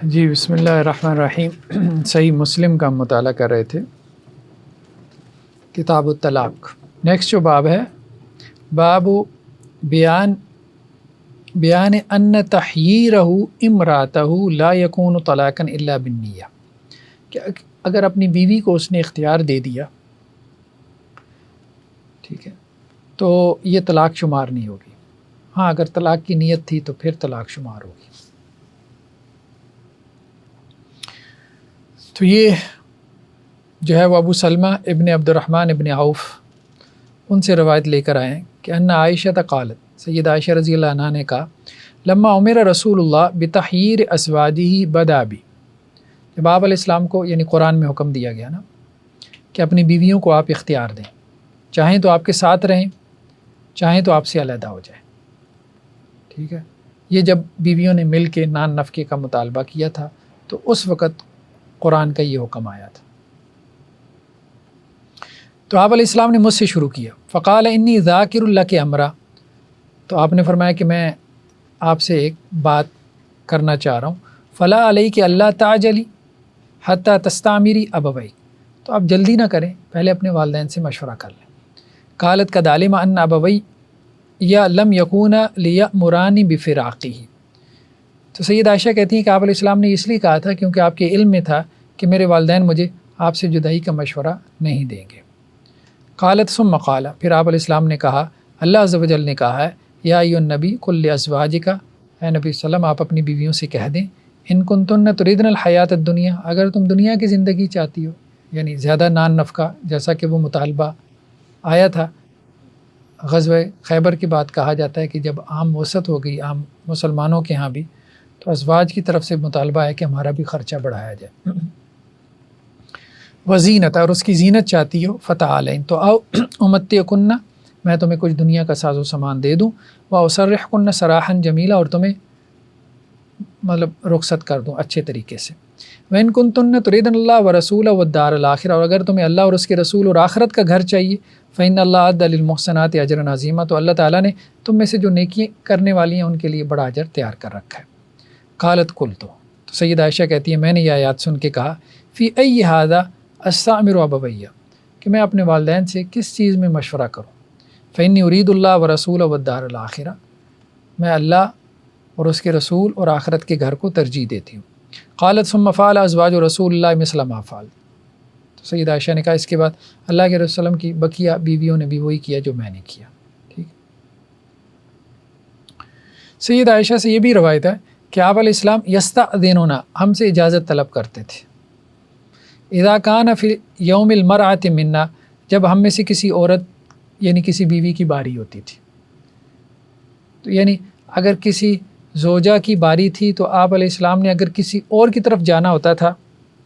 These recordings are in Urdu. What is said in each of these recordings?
جی بسم اللہ الرحمن الرحیم۔ صحیح مسلم کا مطالعہ کر رہے تھے، کتاب الطلاق۔ نیکسٹ جو باب ہے، باب بیان ان تحییرہ امراتہ لا یکون طلاقا الا بالنیہ، کہ اگر اپنی بیوی کو اس نے اختیار دے دیا، ٹھیک ہے، تو یہ طلاق شمار نہیں ہوگی۔ ہاں اگر طلاق کی نیت تھی تو پھر طلاق شمار ہوگی۔ تو یہ جو ہے وہ ابو سلمہ ابن عبد الرحمن ابن عوف ان سے روایت لے کر آئے ہیں کہ ان عائشہ قالت، سید عائشہ رضی اللہ عنہ نے کہا، لما عمر رسول اللہ بتحییر ازواجہ بدا بی، جب آپ علیہ السلام کو یعنی قرآن میں حکم دیا گیا نا کہ اپنی بیویوں کو آپ اختیار دیں، چاہیں تو آپ کے ساتھ رہیں، چاہیں تو آپ سے علیحدہ ہو جائیں، ٹھیک ہے۔ یہ جب بیویوں نے مل کے نان نفقے کا مطالبہ کیا تھا تو اس وقت قرآن کا یہ حکم آیا تھا۔ تو آپ علیہ السلام نے مجھ سے شروع کیا، فقال انی ذاکر لک امرا، تو آپ نے فرمایا کہ میں آپ سے ایک بات کرنا چاہ رہا ہوں، فلا علیک اللہ تعجلی حتی تستعمری ابویک، تو آپ جلدی نہ کریں، پہلے اپنے والدین سے مشورہ کر لیں۔ قالت قد علم ان ابوی یا لم یکون لیأمرانی بفراقہ، تو سید عائشہ کہتی ہیں کہ آپ علیہ السلام نے اس لیے کہا تھا کیونکہ آپ کے علم میں تھا کہ میرے والدین مجھے آپ سے جدائی کا مشورہ نہیں دیں گے۔ قالت ثم قال، پھر آپ علیہ السلام نے کہا، اللہ عز و جل نے کہا ہے، یا ایھا النبی قل لازواجک، اے نبی صلی اللہ علیہ وسلم آپ اپنی بیویوں سے کہہ دیں، ان کنتن تریدن الحیات الدنیا، اگر تم دنیا کی زندگی چاہتی ہو، یعنی زیادہ نان نفقہ، جیسا کہ وہ مطالبہ آیا تھا غزوہ خیبر کے بعد، کہا جاتا ہے کہ جب عام وسعت ہو گئی عام مسلمانوں کے ہاں بھی، تو ازواج کی طرف سے مطالبہ ہے کہ ہمارا بھی خرچہ بڑھایا جائے، وزینت، اور اس کی زینت چاہتی ہو، فتعالین، تو آؤ امتعکن، میں تمہیں کچھ دنیا کا ساز و سامان دے دوں، واسرحکن سراحا جمیلا، اور تمہیں مطلب رخصت کر دوں اچھے طریقے سے۔ وَإِن كُنتُنَّ تُرِيدْنَ اللَّهَ وَرَسُولَهُ وَالدَّارَ الْآخِرَةَ، اور اگر تمہیں اللہ اور اس کے رسول اور آخرت کا گھر چاہیے، فَإِنَّ اللَّهَ أَعَدَّ لِلْمُحْسِنَاتِ أَجْرًا عَظِيمًا، تو اللہ تعالیٰ نے تم میں سے جو نیکی کرنے والی ہیں ان کے لیے بڑا اجر تیار کر رکھا ہے۔ قالت قلت، تو سید عائشہ کہتی ہیں میں نے یہ آیات سن کے کہا، فی ای ھذا استأمر ابویہ، کہ میں اپنے والدین سے کس چیز میں مشورہ کروں، فإنی ارید اللہ ورسولہ والدار الآخرہ، میں اللہ اور اس کے رسول اور آخرت کے گھر کو ترجیح دیتی ہوں۔ قالت ثم فعل ازواج رسول اللہ مثل ما فعل، تو سید عائشہ نے کہا اس کے بعد اللہ کے رسول وسلم کی بقیہ بیویوں نے بھی وہی کیا جو میں نے کیا، ٹھیک۔ سید عائشہ سے یہ بھی روایت ہے کہ آپ علیہ السلام یستأذنون، ہم سے اجازت طلب کرتے تھے، اذا کان فی یوم المرأۃ منا، جب ہم میں سے کسی عورت یعنی کسی بیوی کی باری ہوتی تھی، تو یعنی اگر کسی زوجہ کی باری تھی تو آپ علیہ السلام نے اگر کسی اور کی طرف جانا ہوتا تھا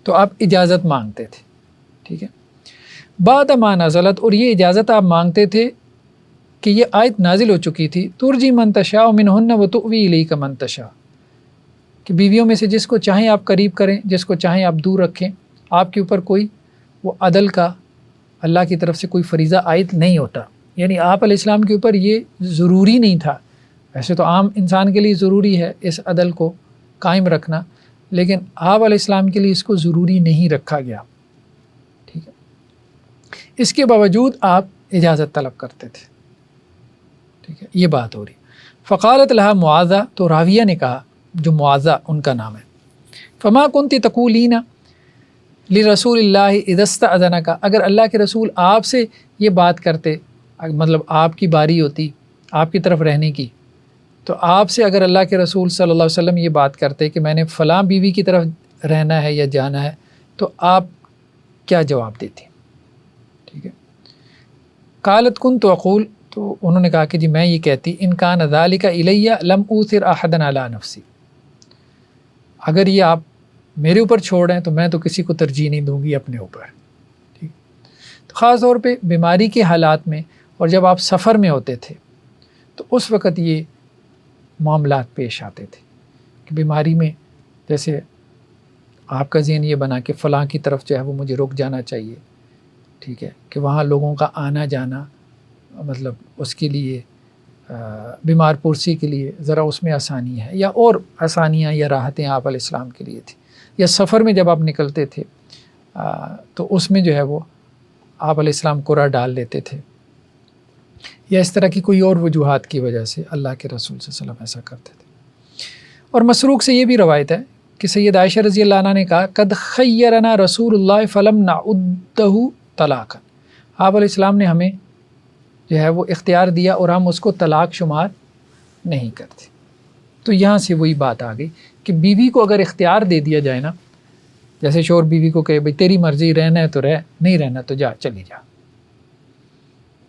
تو آپ اجازت مانگتے تھے، ٹھیک ہے۔ بعد ما نزلت، اور یہ اجازت آپ مانگتے تھے کہ یہ آیت نازل ہو چکی تھی، ترجی من تشاء منہن وتؤوی الیک من تشاء، کہ بیویوں میں سے جس کو چاہیں آپ قریب کریں، جس کو چاہیں آپ دور رکھیں، آپ کے اوپر کوئی وہ عدل کا اللہ کی طرف سے کوئی فریضہ عائد نہیں ہوتا، یعنی آپ علیہ السلام کے اوپر یہ ضروری نہیں تھا، ویسے تو عام انسان کے لیے ضروری ہے اس عدل کو قائم رکھنا، لیکن آپ علیہ السلام کے لیے اس کو ضروری نہیں رکھا گیا، ٹھیک ہے۔ اس کے باوجود آپ اجازت طلب کرتے تھے، ٹھیک ہے، یہ بات ہو رہی۔ فقالت لها معاذہ، تو راویہ نے کہا جو معاذہ ان کا نام ہے، فما کنت تقولین لرسول اللہ اذا استأذنک، اگر اللہ کے رسول آپ سے یہ بات کرتے، مطلب آپ کی باری ہوتی آپ کی طرف رہنے کی، تو آپ سے اگر اللہ کے رسول صلی اللہ علیہ وسلم یہ بات کرتے کہ میں نے فلاں بیوی کی طرف رہنا ہے یا جانا ہے، تو آپ کیا جواب دیتی، ٹھیک ہے۔ قالت کنت اقول، تو انہوں نے کہا کہ جی میں یہ کہتی، ان کان ذلک الی لم اوثر احدا علی نفسی، اگر یہ آپ میرے اوپر چھوڑ رہے ہیں تو میں تو کسی کو ترجیح نہیں دوں گی اپنے اوپر، ٹھیک۔ تو خاص طور پہ بیماری کے حالات میں اور جب آپ سفر میں ہوتے تھے تو اس وقت یہ معاملات پیش آتے تھے کہ بیماری میں جیسے آپ کا ذہن یہ بنا کہ فلاں کی طرف جو ہے وہ مجھے رک جانا چاہیے، ٹھیک ہے، کہ وہاں لوگوں کا آنا جانا مطلب اس کے لیے بیمار پرسی کے لیے ذرا اس میں آسانی ہے، یا اور آسانیاں یا راحتیں آپ علیہ السلام کے لیے تھی، یا سفر میں جب آپ نکلتے تھے تو اس میں جو ہے وہ آپ علیہ السلام قرآن ڈال لیتے تھے، یا اس طرح کی کوئی اور وجوہات کی وجہ سے اللہ کے رسول صلی اللہ علیہ وسلم ایسا کرتے تھے۔ اور مسروق سے یہ بھی روایت ہے کہ سید عائشہ رضی اللہ عنہ نے کہا قد خیرنا رسول اللہ فلم نعدہ طلاقا، آپ علیہ السلام نے ہمیں جو ہے وہ اختیار دیا اور ہم اس کو طلاق شمار نہیں کرتے۔ تو یہاں سے وہی بات آ گئی کہ بیوی کو اگر اختیار دے دیا جائے نا، جیسے شوہر بیوی کو کہے بھئی تیری مرضی، رہنا ہے تو رہ، نہیں رہنا تو جا، چلی جا،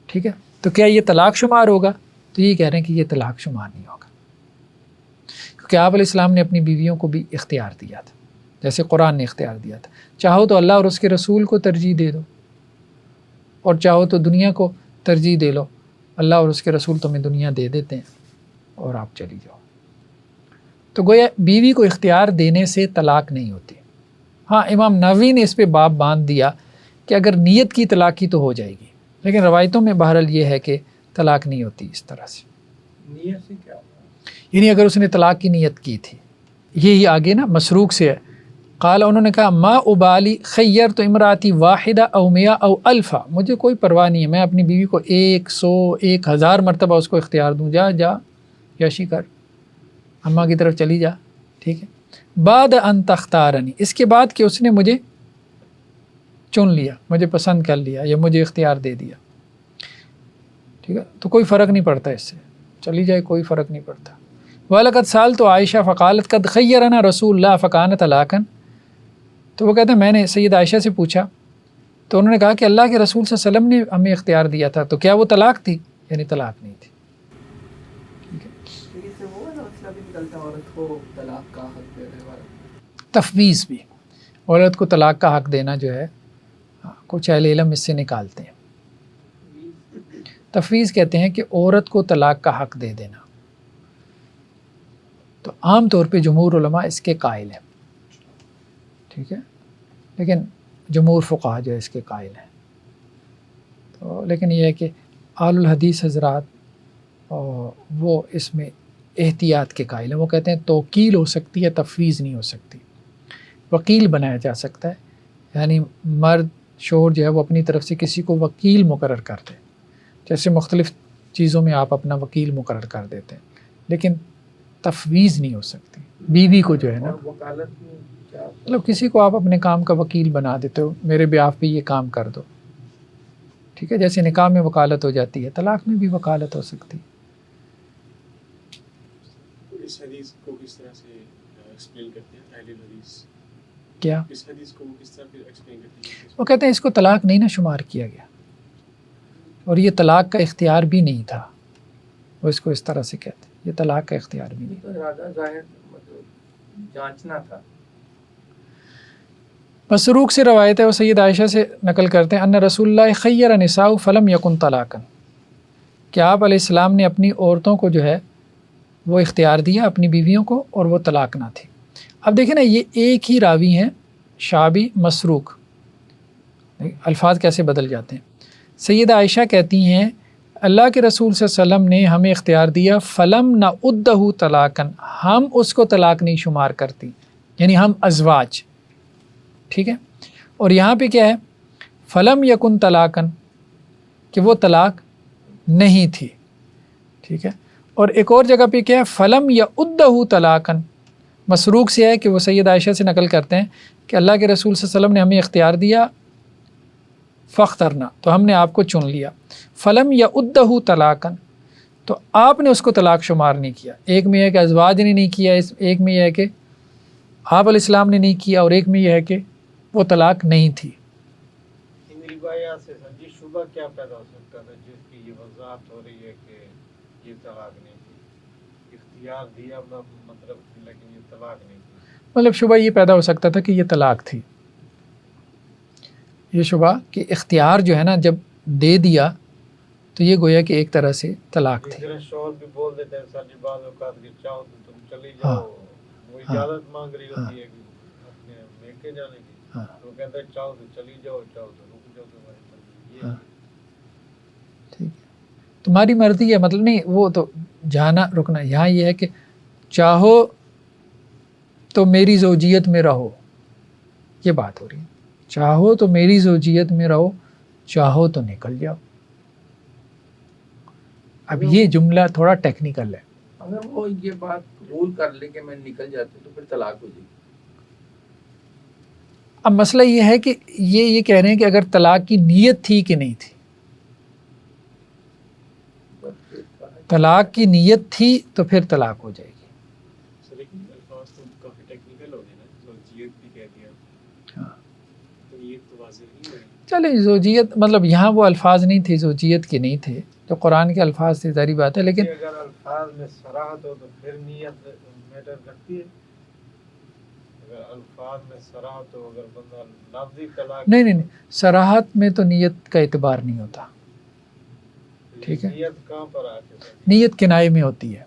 ٹھیک ہے، تو کیا یہ طلاق شمار ہوگا؟ تو یہ کہہ رہے ہیں کہ یہ طلاق شمار نہیں ہوگا، کیونکہ آپ علیہ السلام نے اپنی بیویوں کو بھی اختیار دیا تھا، جیسے قرآن نے اختیار دیا تھا، چاہو تو اللہ اور اس کے رسول کو ترجیح دے دو، اور چاہو تو دنیا کو ترجیح دے لو، اللہ اور اس کے رسول تمہیں دنیا دے دیتے ہیں اور آپ چلی جاؤ۔ تو گویا بیوی کو اختیار دینے سے طلاق نہیں ہوتی۔ ہاں امام نووی نے اس پہ باب باندھ دیا کہ اگر نیت کی طلاق کی تو ہو جائے گی، لیکن روایتوں میں بہرحال یہ ہے کہ طلاق نہیں ہوتی اس طرح سے۔ نیت سے کیا؟ یعنی اگر اس نے طلاق کی نیت کی تھی، یہی آگے نا مسروق سے ہے، قال انہوں نے کہا ما ابالی خیر تو امراتی واحدہ او میا او الفا، مجھے کوئی پرواہ نہیں ہے، میں اپنی بیوی کو 100 1000 مرتبہ اس کو اختیار دوں، جا جا یاشی کر، اماں کی طرف چلی جا، ٹھیک ہے، بعد ان تختارنی، اس کے بعد کہ اس نے مجھے چن لیا، مجھے پسند کر لیا یا مجھے اختیار دے دیا، ٹھیک ہے، تو کوئی فرق نہیں پڑتا اس سے، چلی جائے کوئی فرق نہیں پڑتا۔ وَلَقَدْ سَأَلْتُ عائشہ فقالت قد خیرنا رسول اللہ فکانت طلاقا، تو وہ کہتے ہیں میں نے سید عائشہ سے پوچھا تو انہوں نے کہا کہ اللہ کے رسول صلی اللہ علیہ وسلم نے ہمیں اختیار دیا تھا، تو کیا وہ طلاق تھی؟ یعنی طلاق نہیں تھی۔ تفویض بھی، عورت کو طلاق کا حق دینا جو ہے کچھ اہل علم اس سے نکالتے ہیں، تفویض کہتے ہیں کہ عورت کو طلاق کا حق دے دینا، تو عام طور پہ جمہور علماء اس کے قائل ہیں، ٹھیک ہے، لیکن جمہور فقہا جو ہے اس کے قائل ہیں، تو لیکن یہ ہے کہ اہل الحدیث حضرات وہ اس میں احتیاط کے قائل ہیں، وہ کہتے ہیں توکیل ہو سکتی ہے، تفویض نہیں ہو سکتی، وکیل بنایا جا سکتا ہے، یعنی مرد شوہر جو ہے وہ اپنی طرف سے کسی کو وکیل مقرر کر دے، جیسے مختلف چیزوں میں آپ اپنا وکیل مقرر کر دیتے ہیں، لیکن تفویض نہیں ہو سکتی۔ بیوی کو جو ہے نا، مطلب کسی کو آپ اپنے کام کا وکیل بنا دیتے ہو، میرے بیاف پہ یہ کام کر دو، ٹھیک ہے، جیسے نکاح میں وکالت ہو جاتی ہے، طلاق میں بھی وکالت ہو سکتی ہے۔ اس حدیث کو کس طرح سے ایکسپلین کرتے ہیں اہل الحدیث؟ کیا اس حدیث کو کس طرح پھر ایکسپلین کرتے ہیں؟ وہ کہتے ہیں اس کو طلاق نہیں نہ شمار کیا گیا، اور یہ طلاق کا اختیار بھی نہیں تھا، وہ اس کو اس طرح سے کہتے ہیں یہ طلاق کا اختیار بھی نہیں تھا۔ تو ارادہ ظاہر مطلب جانچنا تھا۔ مسروق سے روایت ہے، وہ سید عائشہ سے نقل کرتے ہیں ان رسول اللہ خیر نساء فلم یکن طلاقا، کہ آپ علیہ السلام نے اپنی عورتوں کو جو ہے وہ اختیار دیا، اپنی بیویوں کو، اور وہ طلاق نہ تھی۔ اب دیکھیں نا، یہ ایک ہی راوی ہیں، شعبی مسروق، الفاظ کیسے بدل جاتے ہیں۔ سیدہ عائشہ کہتی ہیں اللہ کے رسول صلی اللہ علیہ وسلم نے ہمیں اختیار دیا، فلم نعدہ طلاقا، ہم اس کو طلاق نہیں شمار کرتی، یعنی ہم ازواج، ٹھیک ہے، اور یہاں پہ کیا ہے، فلم یکن طلاقا، کہ وہ طلاق نہیں تھی، ٹھیک ہے، اور ایک اور جگہ پہ کیا ہے، فلم یعدہ طلاقا، مسروق سے ہے کہ وہ سید عائشہ سے نقل کرتے ہیں کہ اللہ کے رسول صلی اللہ علیہ وسلم نے ہمیں اختیار دیا، فاخترنا، تو ہم نے آپ کو چن لیا، فلم یعدہ طلاقا، تو آپ نے اس کو طلاق شمار نہیں کیا۔ ایک میں یہ ہے کہ ازواج نے نہیں کیا، ایک میں یہ ہے کہ آپ علیہ السلام نے نہیں کیا، اور ایک میں یہ ہے کہ وہ طلاق نہیں تھی۔ ان روایات سے سمجھی شبہ کیا پیدا ہو سکتا تھا جس کی یہ وضاحت ہو رہی ہے کہ یہ طلاق نہیں تھی، اختیار دیا مطلب لیکن یہ طلاق نہیں تھی، مطلب شبہ یہ پیدا ہو سکتا تھا کہ یہ طلاق تھی، یہ شبہ کہ اختیار جو ہے نا جب دے دیا تو یہ گویا کہ ایک طرح سے طلاق جس تھی۔ طرح شوہر بھی بول دیتے ہیں سر جی بعض اوقات کہ چاہو تو تم چلی جاؤ، وہ اجازت مانگ رہی ہوتی ہے کہ اپنے میکے جانے کی، تو وہ کہتے ہیں چاہو تو چلی جاؤ، چاہو تو رک جاؤ تمہاری مرضی، یہ ٹھیک ہے، تو تمہاری مرضی ہے، مطلب نہیں وہ تو جانا رکنا، یہاں یہ ہے کہ چاہو تو میری زوجیت میں رہو، یہ بات ہو رہی ہے، چاہو تو میری زوجیت میں رہو، چاہو تو نکل جاؤ۔ اب یہ جملہ تھوڑا ٹیکنیکل ہے۔ اگر وہ یہ بات قبول کر لے کہ میں نکل جاتی ہوں تو پھر طلاق ہو جائے گی۔ اب مسئلہ یہ ہے کہ یہ کہہ رہے ہیں کہ اگر طلاق کی نیت تھی کہ نہیں تھی، طلاق کی نیت تھی تو پھر طلاق ہو جائے گی۔ سر لیکن الفاظ تو کافی ٹیکنیکل ہو گئے نا، زوجیت بھی کہہ دیا، ہاں تو نیت تو واضح نہیں ہوئی۔ چلیں، زوجیت مطلب یہاں وہ الفاظ نہیں تھے، زوجیت کے نہیں تھے، تو قرآن کے الفاظ تھے، ظاہری بات ہے، لیکن اگر الفاظ میں صراحت ہو تو پھر نیت میٹر کرتی ہے۔ اگر الفاظ میں صراحت ہو، اگر بندہ لفظی طلاق نہیں، صراحت میں تو نیت کا اعتبار نہیں ہوتا، ٹھیک ہے؟ نیت کہاں پر آتی ہے؟ نیت کنائے میں ہوتی ہے،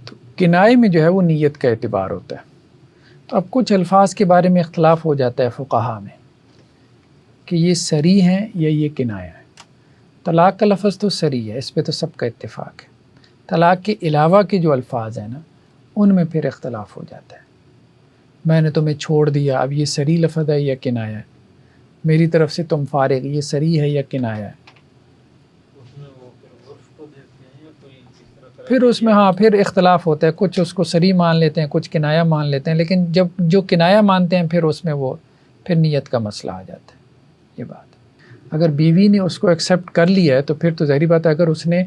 تو کنائے میں جو ہے وہ نیت کا اعتبار ہوتا ہے۔ تو اب کچھ الفاظ کے بارے میں اختلاف ہو جاتا ہے فقہا میں کہ یہ صریح ہیں یا یہ کنایہ ہے۔ طلاق کا لفظ تو صریح ہے، اس پہ تو سب کا اتفاق ہے۔ طلاق کے علاوہ کے جو الفاظ ہیں نا، ان میں پھر اختلاف ہو جاتا ہے۔ میں نے تمہیں چھوڑ دیا، اب یہ صریح لفظ ہے یا کنایہ ہے؟ میری طرف سے تم فارغ، یہ صریح ہے یا کنایہ ہے؟ اس میں وہ پھر عرف کو دیکھتے ہیں یا کوئی اس طرح پھر اس میں ہاں پھر اختلاف ہوتا ہے، کچھ اس کو صریح مان لیتے ہیں، کچھ کنایہ مان لیتے ہیں، لیکن جب جو کنایہ مانتے ہیں پھر اس میں وہ پھر نیت کا مسئلہ آ جاتا ہے۔ یہ بات اگر بیوی نے اس کو ایکسیپٹ کر لیا ہے تو پھر تو ظاہری بات ہے، اگر اس نے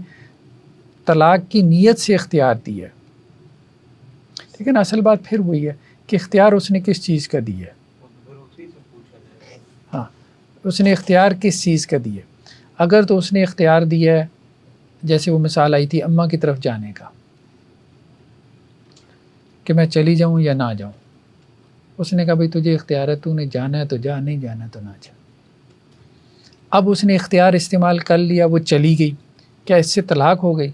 طلاق کی نیت سے اختیار دی ہے، لیکن اصل بات پھر وہی ہے کہ اختیار اس نے کس چیز کا دی ہے۔ پھر اسی سے پوچھا جائے گا۔ ہاں، اس نے اختیار کس چیز کا دی ہے؟ اگر تو اس نے اختیار دیا ہے، جیسے وہ مثال آئی تھی اماں کی طرف جانے کا، کہ میں چلی جاؤں یا نہ جاؤں، اس نے کہا بھائی تجھے اختیار ہے، تو نے جانا ہے تو جا، نہیں جانا تو نہ جا۔ اب اس نے اختیار استعمال کر لیا، وہ چلی گئی، کیا اس سے طلاق ہو گئی؟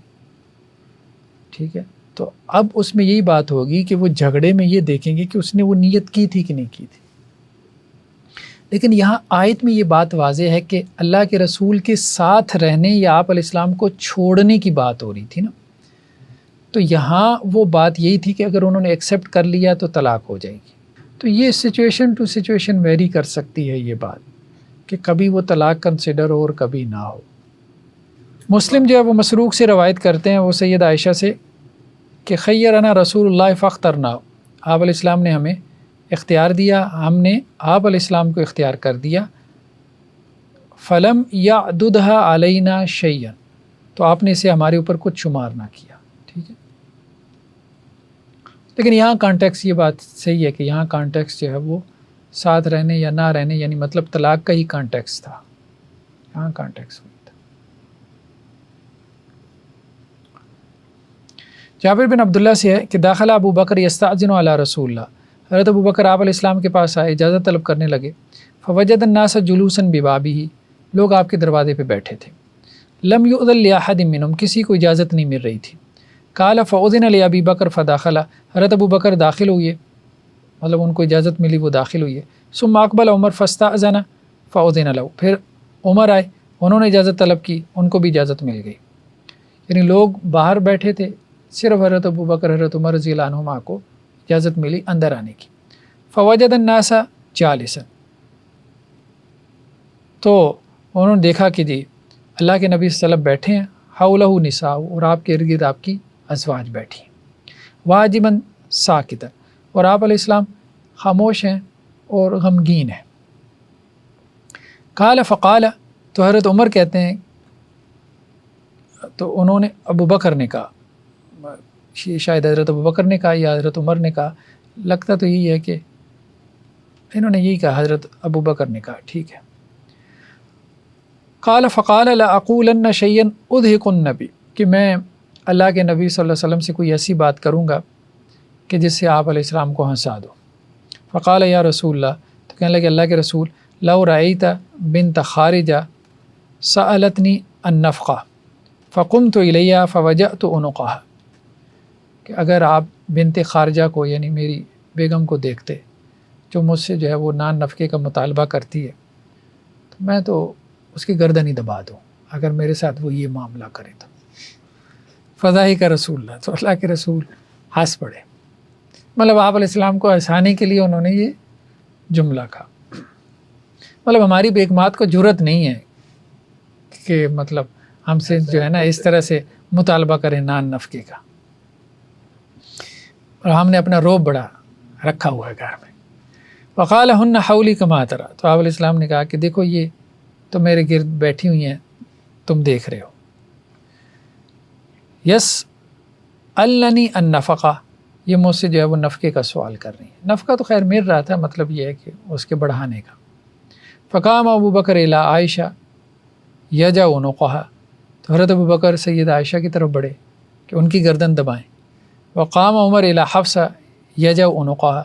ٹھیک ہے، تو اب اس میں یہی بات ہوگی کہ وہ جھگڑے میں یہ دیکھیں گے کہ اس نے وہ نیت کی تھی کہ نہیں کی تھی۔ لیکن یہاں آیت میں یہ بات واضح ہے کہ اللہ کے رسول کے ساتھ رہنے یا آپ علیہ السلام کو چھوڑنے کی بات ہو رہی تھی نا، تو یہاں وہ بات یہی تھی کہ اگر انہوں نے ایکسیپٹ کر لیا تو طلاق ہو جائے گی۔ تو یہ سچویشن ٹو سچویشن ویری کر سکتی ہے یہ بات، کہ کبھی وہ طلاق کنسیڈر ہو اور کبھی نہ ہو۔ مسلم جو ہے وہ مسروق سے روایت کرتے ہیں وہ سید عائشہ سے کہ خیرنا رسول اللہ فاخترنا، آپ علیہ السلام نے ہمیں اختیار دیا، ہم نے آپ علیہ السلام کو اختیار کر دیا، فلم یعددها علینا شیئا، تو آپ نے اسے ہمارے اوپر کچھ شمار نہ کیا۔ ٹھیک ہے، لیکن یہاں کانٹیکس یہ بات صحیح ہے کہ یہاں کانٹیکس جو ہے وہ ساتھ رہنے یا نہ رہنے، یعنی مطلب طلاق کا ہی کانٹیکس تھا، یہاں کانٹیکس ہوئی تھا۔ جابر بن عبداللہ سے ہے کہ داخل ابو بکر یستأذن علی رسول اللہ، حضرت ابو بکر آپ علیہ السلام کے پاس آئے، اجازت طلب کرنے لگے، فوجد الناس جلوسا ببابہ، لوگ آپ کے دروازے پہ بیٹھے تھے، لم یؤذن لأحد منہم، کسی کو اجازت نہیں مل رہی تھی، قال فأذن لأبی بکر فدخل، حضرت ابو بکر داخل ہوئے، مطلب ان کو اجازت ملی، وہ داخل ہوئے، ثم اقبل عمر فاستأذن فأذن له، پھر عمر آئے، انہوں نے اجازت طلب کی، ان کو بھی اجازت مل گئی۔ یعنی لوگ باہر بیٹھے تھے، صرف حضرت ابو بکر حضرت عمر رضی اللہ عنہما کو اجازت ملی اندر آنے کی۔ فوجد الناس جالسا، تو انہوں نے دیکھا کہ جی اللہ کے نبی صلی اللہ علیہ وسلم بیٹھے ہیں، حولہ نساء، اور آپ کے ارد گرد آپ کی ازواج بیٹھی ہیں، واجبا ساکتا، اور آپ علیہ السلام خاموش ہیں اور غمگین ہیں۔ قال فقال، تو حضرت عمر کہتے ہیں، تو انہوں نے ابو بکر نے کہا، شاید حضرت ابو بکر نے کہا یا حضرت عمر نے کہا، لگتا تو یہی ہے کہ انہوں نے یہی کہا، حضرت ابو بکر نے کہا، ٹھیک ہے۔ قال فقال لأقولن شيئا أضحك النبی، کہ میں اللہ کے نبی صلی اللہ علیہ وسلم سے کوئی ایسی بات کروں گا کہ جس سے آپ علیہ السلام کو ہنسا دو۔ فقال یا رسول اللہ، تو کہنے لگے اللہ کے رسول، لو رأیت بنت خارجہ سألتنی النفقہ فقمت الیہا فوجأت عنقها، کہ اگر آپ بنت خارجہ کو یعنی میری بیگم کو دیکھتے جو مجھ سے جو ہے وہ نان نفقے کا مطالبہ کرتی ہے، تو میں تو اس کی گردن ہی دبا دوں، اگر میرے ساتھ وہ یہ معاملہ کرے تو فضائی کا رسول اللہ، تو اللہ کے رسول ہنس پڑے. مطلب آپ علیہ السلام کو ہنسانے کے لیے انہوں نے یہ جملہ کہا. مطلب ہماری بیک مات کو جرت نہیں ہے کہ مطلب ہم سے جو ہے نا اس طرح سے مطالبہ کریں نان نفقے کا، اور ہم نے اپنا روب بڑا رکھا ہوا ہے گھر میں. وقال ہن حولی کما ترا، تو آپ علیہ السلام نے کہا کہ دیکھو یہ تو میرے گرد بیٹھی ہوئی ہیں، تم دیکھ رہے ہو. یس النی النفقہ، یہ مجھ سے جو ہے وہ نفقے کا سوال کر رہی ہیں. نفقہ تو خیر مل رہا تھا، مطلب یہ ہے کہ اس کے بڑھانے کا. فقام ابو بکر الی عائشہ یجا عنقہا، تو حضرت ابو بکر سید عائشہ کی طرف بڑھے کہ ان کی گردن دبائیں. وقام عمر الی حفصہ یجا عنقہا،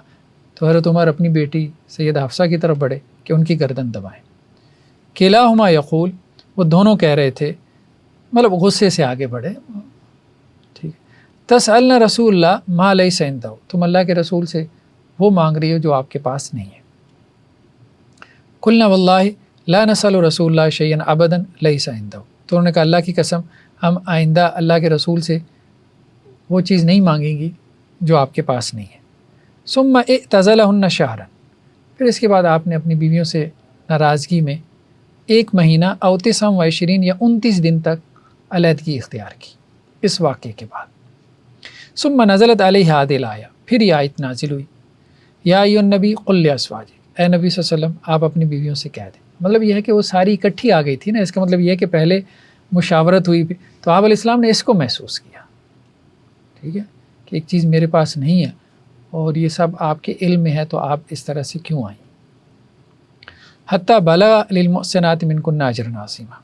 تو حضرت عمر اپنی بیٹی سید حفصہ کی طرف بڑھے کہ ان کی گردن دبائیں. کلاہما یقول، وہ دونوں کہہ رہے تھے، مطلب غصے سے آگے بڑھے. ٹھیک، تسألنا رسول اللہ ما لیس عندہ، تم اللہ کے رسول سے وہ مانگ رہی ہو جو آپ کے پاس نہیں ہے. قلنا واللہ لا نسأل رسول اللہ شیئا ابدا لیس عندہ، تو انہوں نے کہا اللہ کی قسم ہم آئندہ اللہ کے رسول سے وہ چیز نہیں مانگیں گی جو آپ کے پاس نہیں ہے. ثم اعتزلہن شہرا، پھر اس کے بعد آپ نے اپنی بیویوں سے ناراضگی میں 1 مہینہ او 29 یا 29 دن تک علیحدگی اختیار کی اس واقعے کے بعد. ثم نزلت علیہ هذه الآیہ، پھر یہ آیت نازل ہوئی، یا ایھا النبی قل لازواجک، اے نبی صلی اللہ علیہ وسلم آپ اپنی بیویوں سے کہہ دیں. مطلب یہ ہے کہ وہ ساری اکٹھی آ گئی تھی نا، اس کا مطلب یہ ہے کہ پہلے مشاورت ہوئی تو آپ علیہ السلام نے اس کو محسوس کیا، ٹھیک ہے، کہ ایک چیز میرے پاس نہیں ہے اور یہ سب آپ کے علم میں ہے، تو آپ اس طرح سے کیوں آئیں. حتیٰ بلغ للمحسنات منکن اجرا عظیما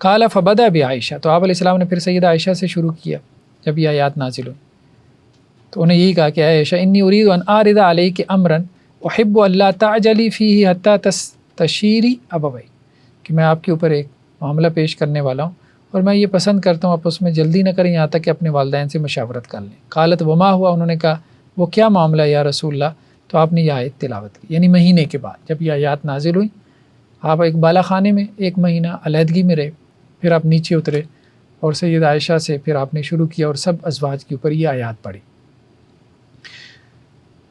قال فبدأ بعائشہ، تو آپ علیہ السلام نے پھر سیدہ عائشہ سے شروع کیا جب یہ آیات نازل ہوئی. تو انہیں یہی کہا کہ اے عائشہ انی ارید ان اعرض علیک امرا احب اللہ تعجلی فیہ حتی تستشیری ابویک، کہ میں آپ کے اوپر ایک معاملہ پیش کرنے والا ہوں اور میں یہ پسند کرتا ہوں آپ اس میں جلدی نہ کریں یہاں تک کہ اپنے والدین سے مشاورت کر لیں. قالت وما ہوا، انہوں نے کہا وہ کیا معاملہ یا رسول اللہ، تو آپ نے یہ آیت تلاوت کی. یعنی مہینے کے بعد جب یہ آیات نازل ہوئی آپ ایک بالا خانے میں 1 مہینہ علیحدگی میں رہے، پھر آپ نیچے اترے اور سید عائشہ سے پھر آپ نے شروع کیا اور سب ازواج کے اوپر یہ آیات پڑھی.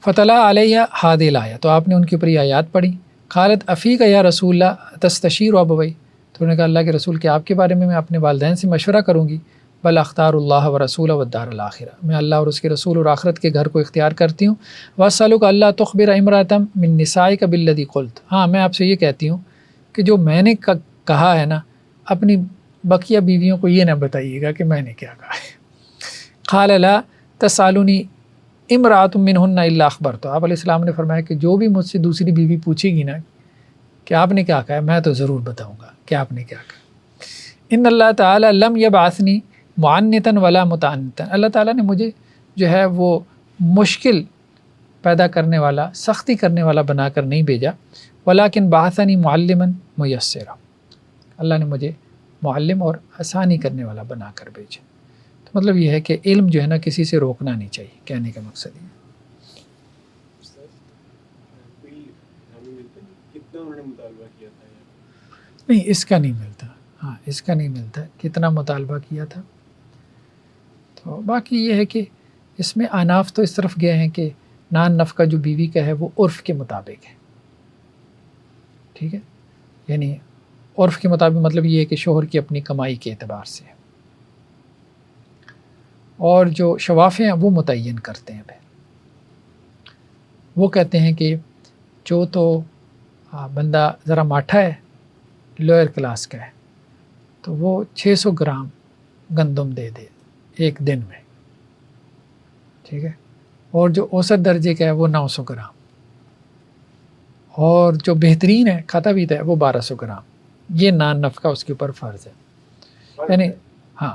فتلا علیہ ہادی الآیہ، تو آپ نے ان کے اوپر یہ آیات پڑھی. قالت افیق یا رسول اللہ تستشیر ابوی، تو انہوں نے کہا اللہ کے رسول کے آپ کے بارے میں اپنے والدین سے مشورہ کروں گی. بل اختار اللہ و رسول والدار الآخرہ، میں اللہ اور اس کے رسول اور آخرت کے گھر کو اختیار کرتی ہوں. واسألک اللہ تخبر امرأۃ من نسائک بالذی قلت، ہاں میں آپ سے یہ کہتی ہوں کہ جو میں نے کہا ہے نا، اپنی بقیہ بیویوں کو یہ نہ بتائیے گا کہ میں نے کیا کہا ہے. قال لا تسألنی امرأۃ منہن الا اخبرت، آپ علیہ السلام نے فرمایا کہ جو بھی مجھ سے دوسری بیوی پوچھے گی نا کہ آپ نے کیا کہا ہے، میں تو ضرور بتاؤں گا کہ آپ نے کیا کہا. ان اللہ تعالی لم یبعثنی معنتا ولا متعنتا، اللہ تعالیٰ نے مجھے جو ہے وہ مشکل پیدا کرنے والا، سختی کرنے والا بنا کر نہیں بھیجا. ولیکن بعثنی معلما میسرا، اللہ نے مجھے معلم اور آسانی کرنے والا بنا کر بھیجا. تو مطلب یہ ہے کہ علم جو ہے نا کسی سے روکنا نہیں چاہیے، کہنے کا مقصد یہ ہے. کوئی ہمیں ملتا ہے کتنا انہوں نے مطالبہ کیا تھا یا نہیں اس کا نہیں ملتا، ہاں اس کا نہیں ملتا کتنا مطالبہ کیا تھا. تو باقی یہ ہے کہ اس میں اناف تو اس طرف گئے ہیں کہ نان نفقہ جو بیوی کا ہے وہ عرف کے مطابق ہے، ٹھیک ہے، یعنی عرف کے مطابق مطلب یہ ہے کہ شوہر کی اپنی کمائی کے اعتبار سے ہے، اور جو شوافے ہیں وہ متعین کرتے ہیں. وہ کہتے ہیں کہ جو تو بندہ ذرا ماٹھا ہے، لوئر کلاس کا ہے، تو وہ 600 گرام گندم دے دے 1 دن میں، ٹھیک ہے، اور جو اوسط درجے کا ہے وہ 900 گرام، اور جو بہترین ہے کھاتا پیتا ہے وہ 1200 گرام. یہ نان نفقہ اس کے اوپر فرض ہے. یعنی ہاں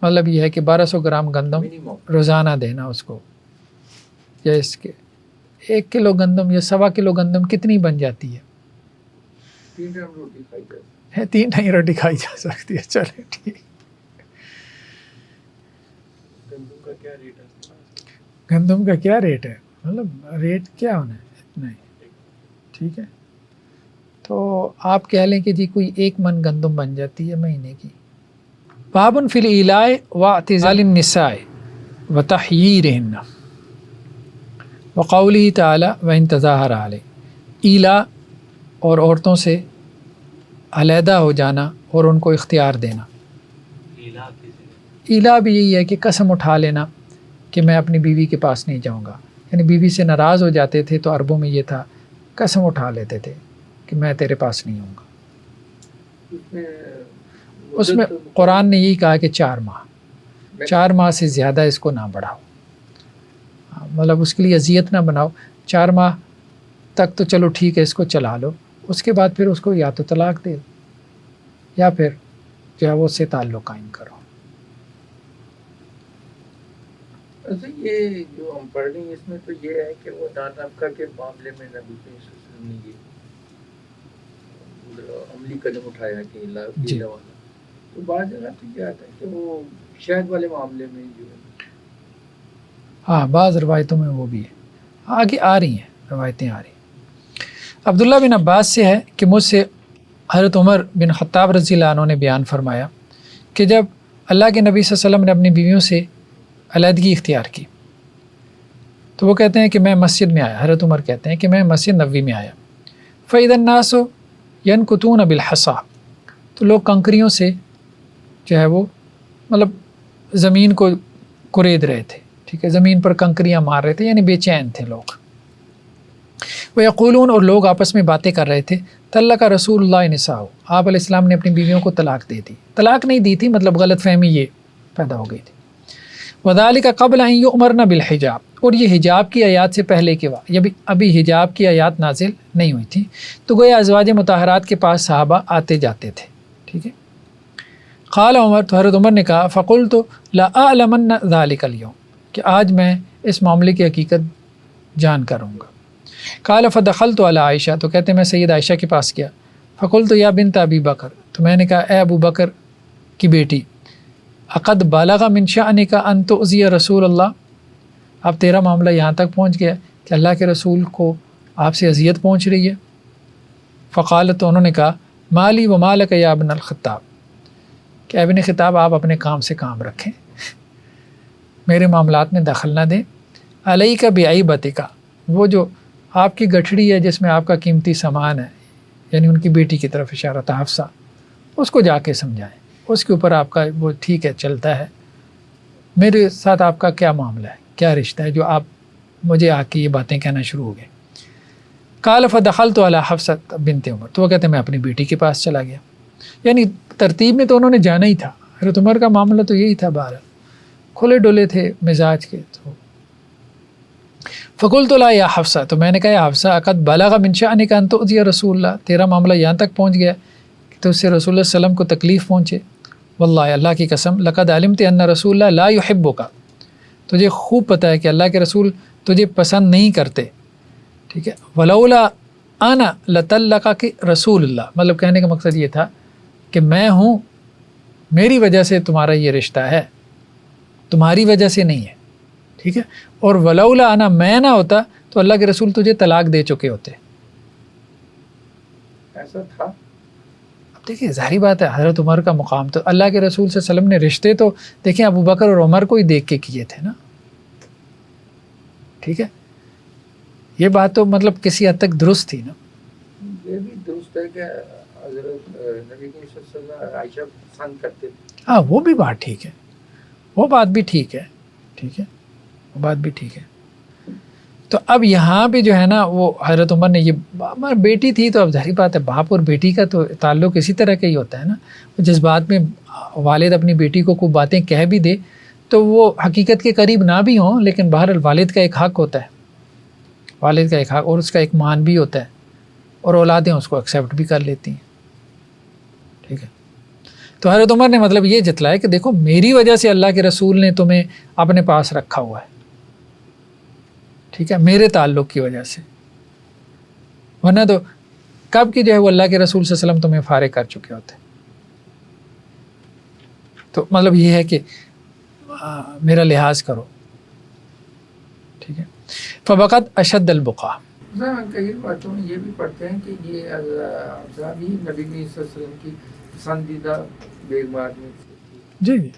مطلب یہ ہے کہ 1200 گرام گندم روزانہ دینا اس کو، یا اس کے 1 کلو گندم یا 1.25 کلو گندم کتنی بن جاتی ہے؟ 3 ٹائم روٹی کھائی جاتی ہے. 3 ٹائم روٹی کھائی جا سکتی ہے. چلے ٹھیک. گندم کا کیا ریٹ ہے؟ گندم کا کیا ریٹ ہے، مطلب ریٹ کیا ہونا ہے اتنا ہی، ٹھیک ہے. تو آپ کہہ لیں کہ جی کوئی 1 من گندم بن جاتی ہے مہینے کی. باب فی الإیلاء واعتزال النساء وتحییرہن وقولہ تعالی وإن تظاہر علیہ. ایلا اور عورتوں سے علیحدہ ہو جانا اور ان کو اختیار دینا. ایلا بھی یہی ہے کہ قسم اٹھا لینا کہ میں اپنی بیوی کے پاس نہیں جاؤں گا. یعنی بیوی سے ناراض ہو جاتے تھے تو عربوں میں یہ تھا قسم اٹھا لیتے تھے کہ میں تیرے پاس نہیں ہوں گا. اس میں قرآن نے یہی کہا کہ 4 ماہ 4 ماہ سے زیادہ اس کو نہ بڑھاؤ. مطلب اس کے لیے اذیت نہ بناؤ. 4 ماہ تک تو چلو ٹھیک ہے اس کو چلا لو, اس کے بعد پھر اس کو یا تو طلاق دے یا پھر جو ہے وہ اس سے تعلق قائم کرو. یہ جو ہم پڑھ رہے ہیں اس میں تو یہ ہے کہ وہ دان نفقہ کے معاملے میں نبی صلی اللہ علیہ وسلم نے یہ عملی قدم اٹھایا کہ جی. والا. تو بعض جگہ تو یہ آتا ہے کہ وہ شہد والے معاملے میں جو ہے ہاں بعض روایتوں میں وہ بھی ہے. آگے آ رہی ہیں روایتیں آ رہی ہیں. عبداللہ بن عباس سے ہے کہ مجھ سے حضرت عمر بن خطاب رضی اللہ عنہ نے بیان فرمایا کہ جب اللہ کے نبی صلی اللہ علیہ وسلم نے اپنی بیویوں سے علیحدگی اختیار کی تو وہ کہتے ہیں کہ میں مسجد میں آیا. حضرت عمر کہتے ہیں کہ میں مسجد نبوی میں آیا. فَإِذَا النَّاسُ يَنْكُتُونَ بِالْحَصَى, تو لوگ کنکریوں سے جو ہے وہ مطلب زمین کو کرید رہے تھے. ٹھیک ہے, زمین پر کنکریاں مار رہے تھے, یعنی بے چین تھے لوگ. وَيَقُولُونَ, اور لوگ آپس میں باتیں کر رہے تھے. طَلَّقَ رسول اللہ نساءَ, آپ علیہ السلام نے اپنی بیویوں کو طلاق دے دی. طلاق نہیں دی تھی, مطلب غلط فہمی یہ پیدا ہو گئی تھی. وَذَلِكَ قَبْلَ أَن يُؤْمَرْنَ بِالْحِجَابِ, اور یہ حجاب کی آیات سے پہلے کے بعد, یہ ابھی حجاب کی آیات نازل نہیں ہوئی تھی. تو گویا ازواج مطہرات کے پاس صحابہ آتے جاتے تھے. ٹھیک ہے. قال عمر, تو حضرت عمر نے کہا فقلت لا اعلمن ذلك اليوم, کہ آج میں اس معاملے کی حقیقت جان کر رہوں گا. قال فدخلت على عائشہ, تو کہتے ہیں میں سید عائشہ کے پاس گیا. فقلت یا بنت ابی بکر, تو میں نے کہا اے ابو بکر کی بیٹی, اقد بالغ من شأنک ان تؤذی رسول اللہ, اب تیرا معاملہ یہاں تک پہنچ گیا کہ اللہ کے رسول کو آپ سے اذیت پہنچ رہی ہے. فقالت, تو انہوں نے کہا مالی و مالک یا ابن الخطاب, کہ ابن خطاب آپ اپنے کام سے کام رکھیں, میرے معاملات میں دخل نہ دیں. علیک بعیبتک, وہ جو آپ کی گٹھڑی ہے جس میں آپ کا قیمتی سامان ہے, یعنی ان کی بیٹی کی طرف اشارہ تھا حفصہ, اس کو جا کے سمجھائیں, اس کے اوپر آپ کا وہ ٹھیک ہے چلتا ہے, میرے ساتھ آپ کا کیا معاملہ ہے, کیا رشتہ ہے جو آپ مجھے آ کے یہ باتیں کہنا شروع ہو گئے. قال فدخلت علی حفصہ بنت عمر, تو وہ کہتے ہیں میں اپنی بیٹی کے پاس چلا گیا. یعنی ترتیب میں تو انہوں نے جانا ہی تھا. حضرت عمر کا معاملہ تو یہی تھا, بہرحال کھلے ڈولے تھے مزاج کے. تو فقلت لا یا حفصہ, تو میں نے کہا یا حفصہ قد بلغ من شأنک ان تؤذی رسول اللہ, تیرا معاملہ یہاں تک پہنچ گیا کہ تو اس سے رسول اللہ صلی اللہ علیہ وسلم کو تکلیف پہنچے. واللہ, اللہ کی قسم, لقد علمت ان رسول اللہ لا يحبک, تجھے خوب پتہ ہے کہ اللہ کے رسول تجھے پسند نہیں کرتے. ٹھیک ہے. ولولا انا لطلقک رسول اللہ, مطلب کہنے کا مقصد یہ تھا کہ میں ہوں, میری وجہ سے تمہارا یہ رشتہ ہے, تمہاری وجہ سے نہیں ہے. ٹھیک ہے. اور ولولا انا, میں نہ ہوتا تو اللہ کے رسول تجھے طلاق دے چکے ہوتے. ایسا تھا. اب دیکھیں ظاہری بات ہے, حضرت عمر کا مقام تو اللہ کے رسول صلی اللہ علیہ وسلم نے رشتے تو دیکھیں ابو بکر اور عمر کو ہی دیکھ کے کیے تھے نا. ٹھیک ہے. یہ بات تو مطلب کسی حد تک درست تھی نا. یہ بھی درست ہے کہ حضرت نبی صلی اللہ علیہ وسلم عائشہ پسند کرتے تھے. ہاں وہ بھی بات ٹھیک ہے, وہ بات بھی ٹھیک ہے. ٹھیک ہے, وہ بات بھی ٹھیک ہے. تو اب یہاں پہ جو ہے نا وہ حضرت عمر نے یہ بیٹی تھی, تو اب ظاہری بات ہے باپ اور بیٹی کا تو تعلق اسی طرح کا ہی ہوتا ہے نا. جس بات میں والد اپنی بیٹی کو کوئی باتیں کہہ بھی دے تو وہ حقیقت کے قریب نہ بھی ہوں, لیکن بہرحال والد کا ایک حق ہوتا ہے, والد کا ایک حق اور اس کا ایک مان بھی ہوتا ہے, اور اولادیں اس کو ایکسیپٹ بھی کر لیتی ہیں. ٹھیک ہے. تو حضرت عمر نے مطلب یہ جتلایا کہ دیکھو میری وجہ سے اللہ کے رسول نے تمہیں اپنے پاس رکھا ہوا ہے. ٹھیک ہے, میرے تعلق کی وجہ سے, ورنہ تو کب کی جو ہے وہ اللہ کے رسول صلی اللہ علیہ وسلم تمہیں فارغ کر چکے ہوتے. تو مطلب یہ ہے کہ میرا لحاظ کرو. ٹھیک ہے. فبقت اشد البقاء, کئی باتوں میں یہ بھی پڑھتے ہیں کہ یہ حفصہ بھی نبی صلی اللہ علیہ وسلم کی پسندیدہ بیگمات میں تھی. جی جی،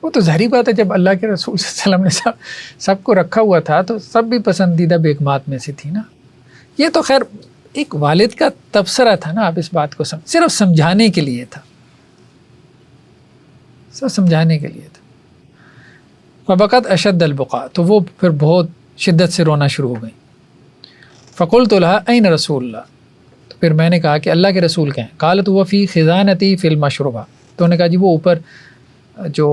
وہ تو ظاہری بات ہے، جب اللہ کے رسول صلی اللہ علیہ وسلم نے سب کو رکھا ہوا تھا تو سب بھی پسندیدہ بیگمات میں سے تھی نا. یہ تو خیر ایک والد کا تبصرہ تھا نا، آپ اس بات کو صرف سمجھانے کے لیے تھا، صرف سمجھانے کے لیے تھا. فبقت اشد البقاء، تو وہ پھر بہت شدت سے رونا شروع ہو گئیں. فقلت لها این رسول اللہ، تو پھر میں نے کہا کہ اللہ کے رسول کہیں. قالت هو فی خزانتی فی المشربہ، تو انہوں نے کہا جی وہ اوپر جو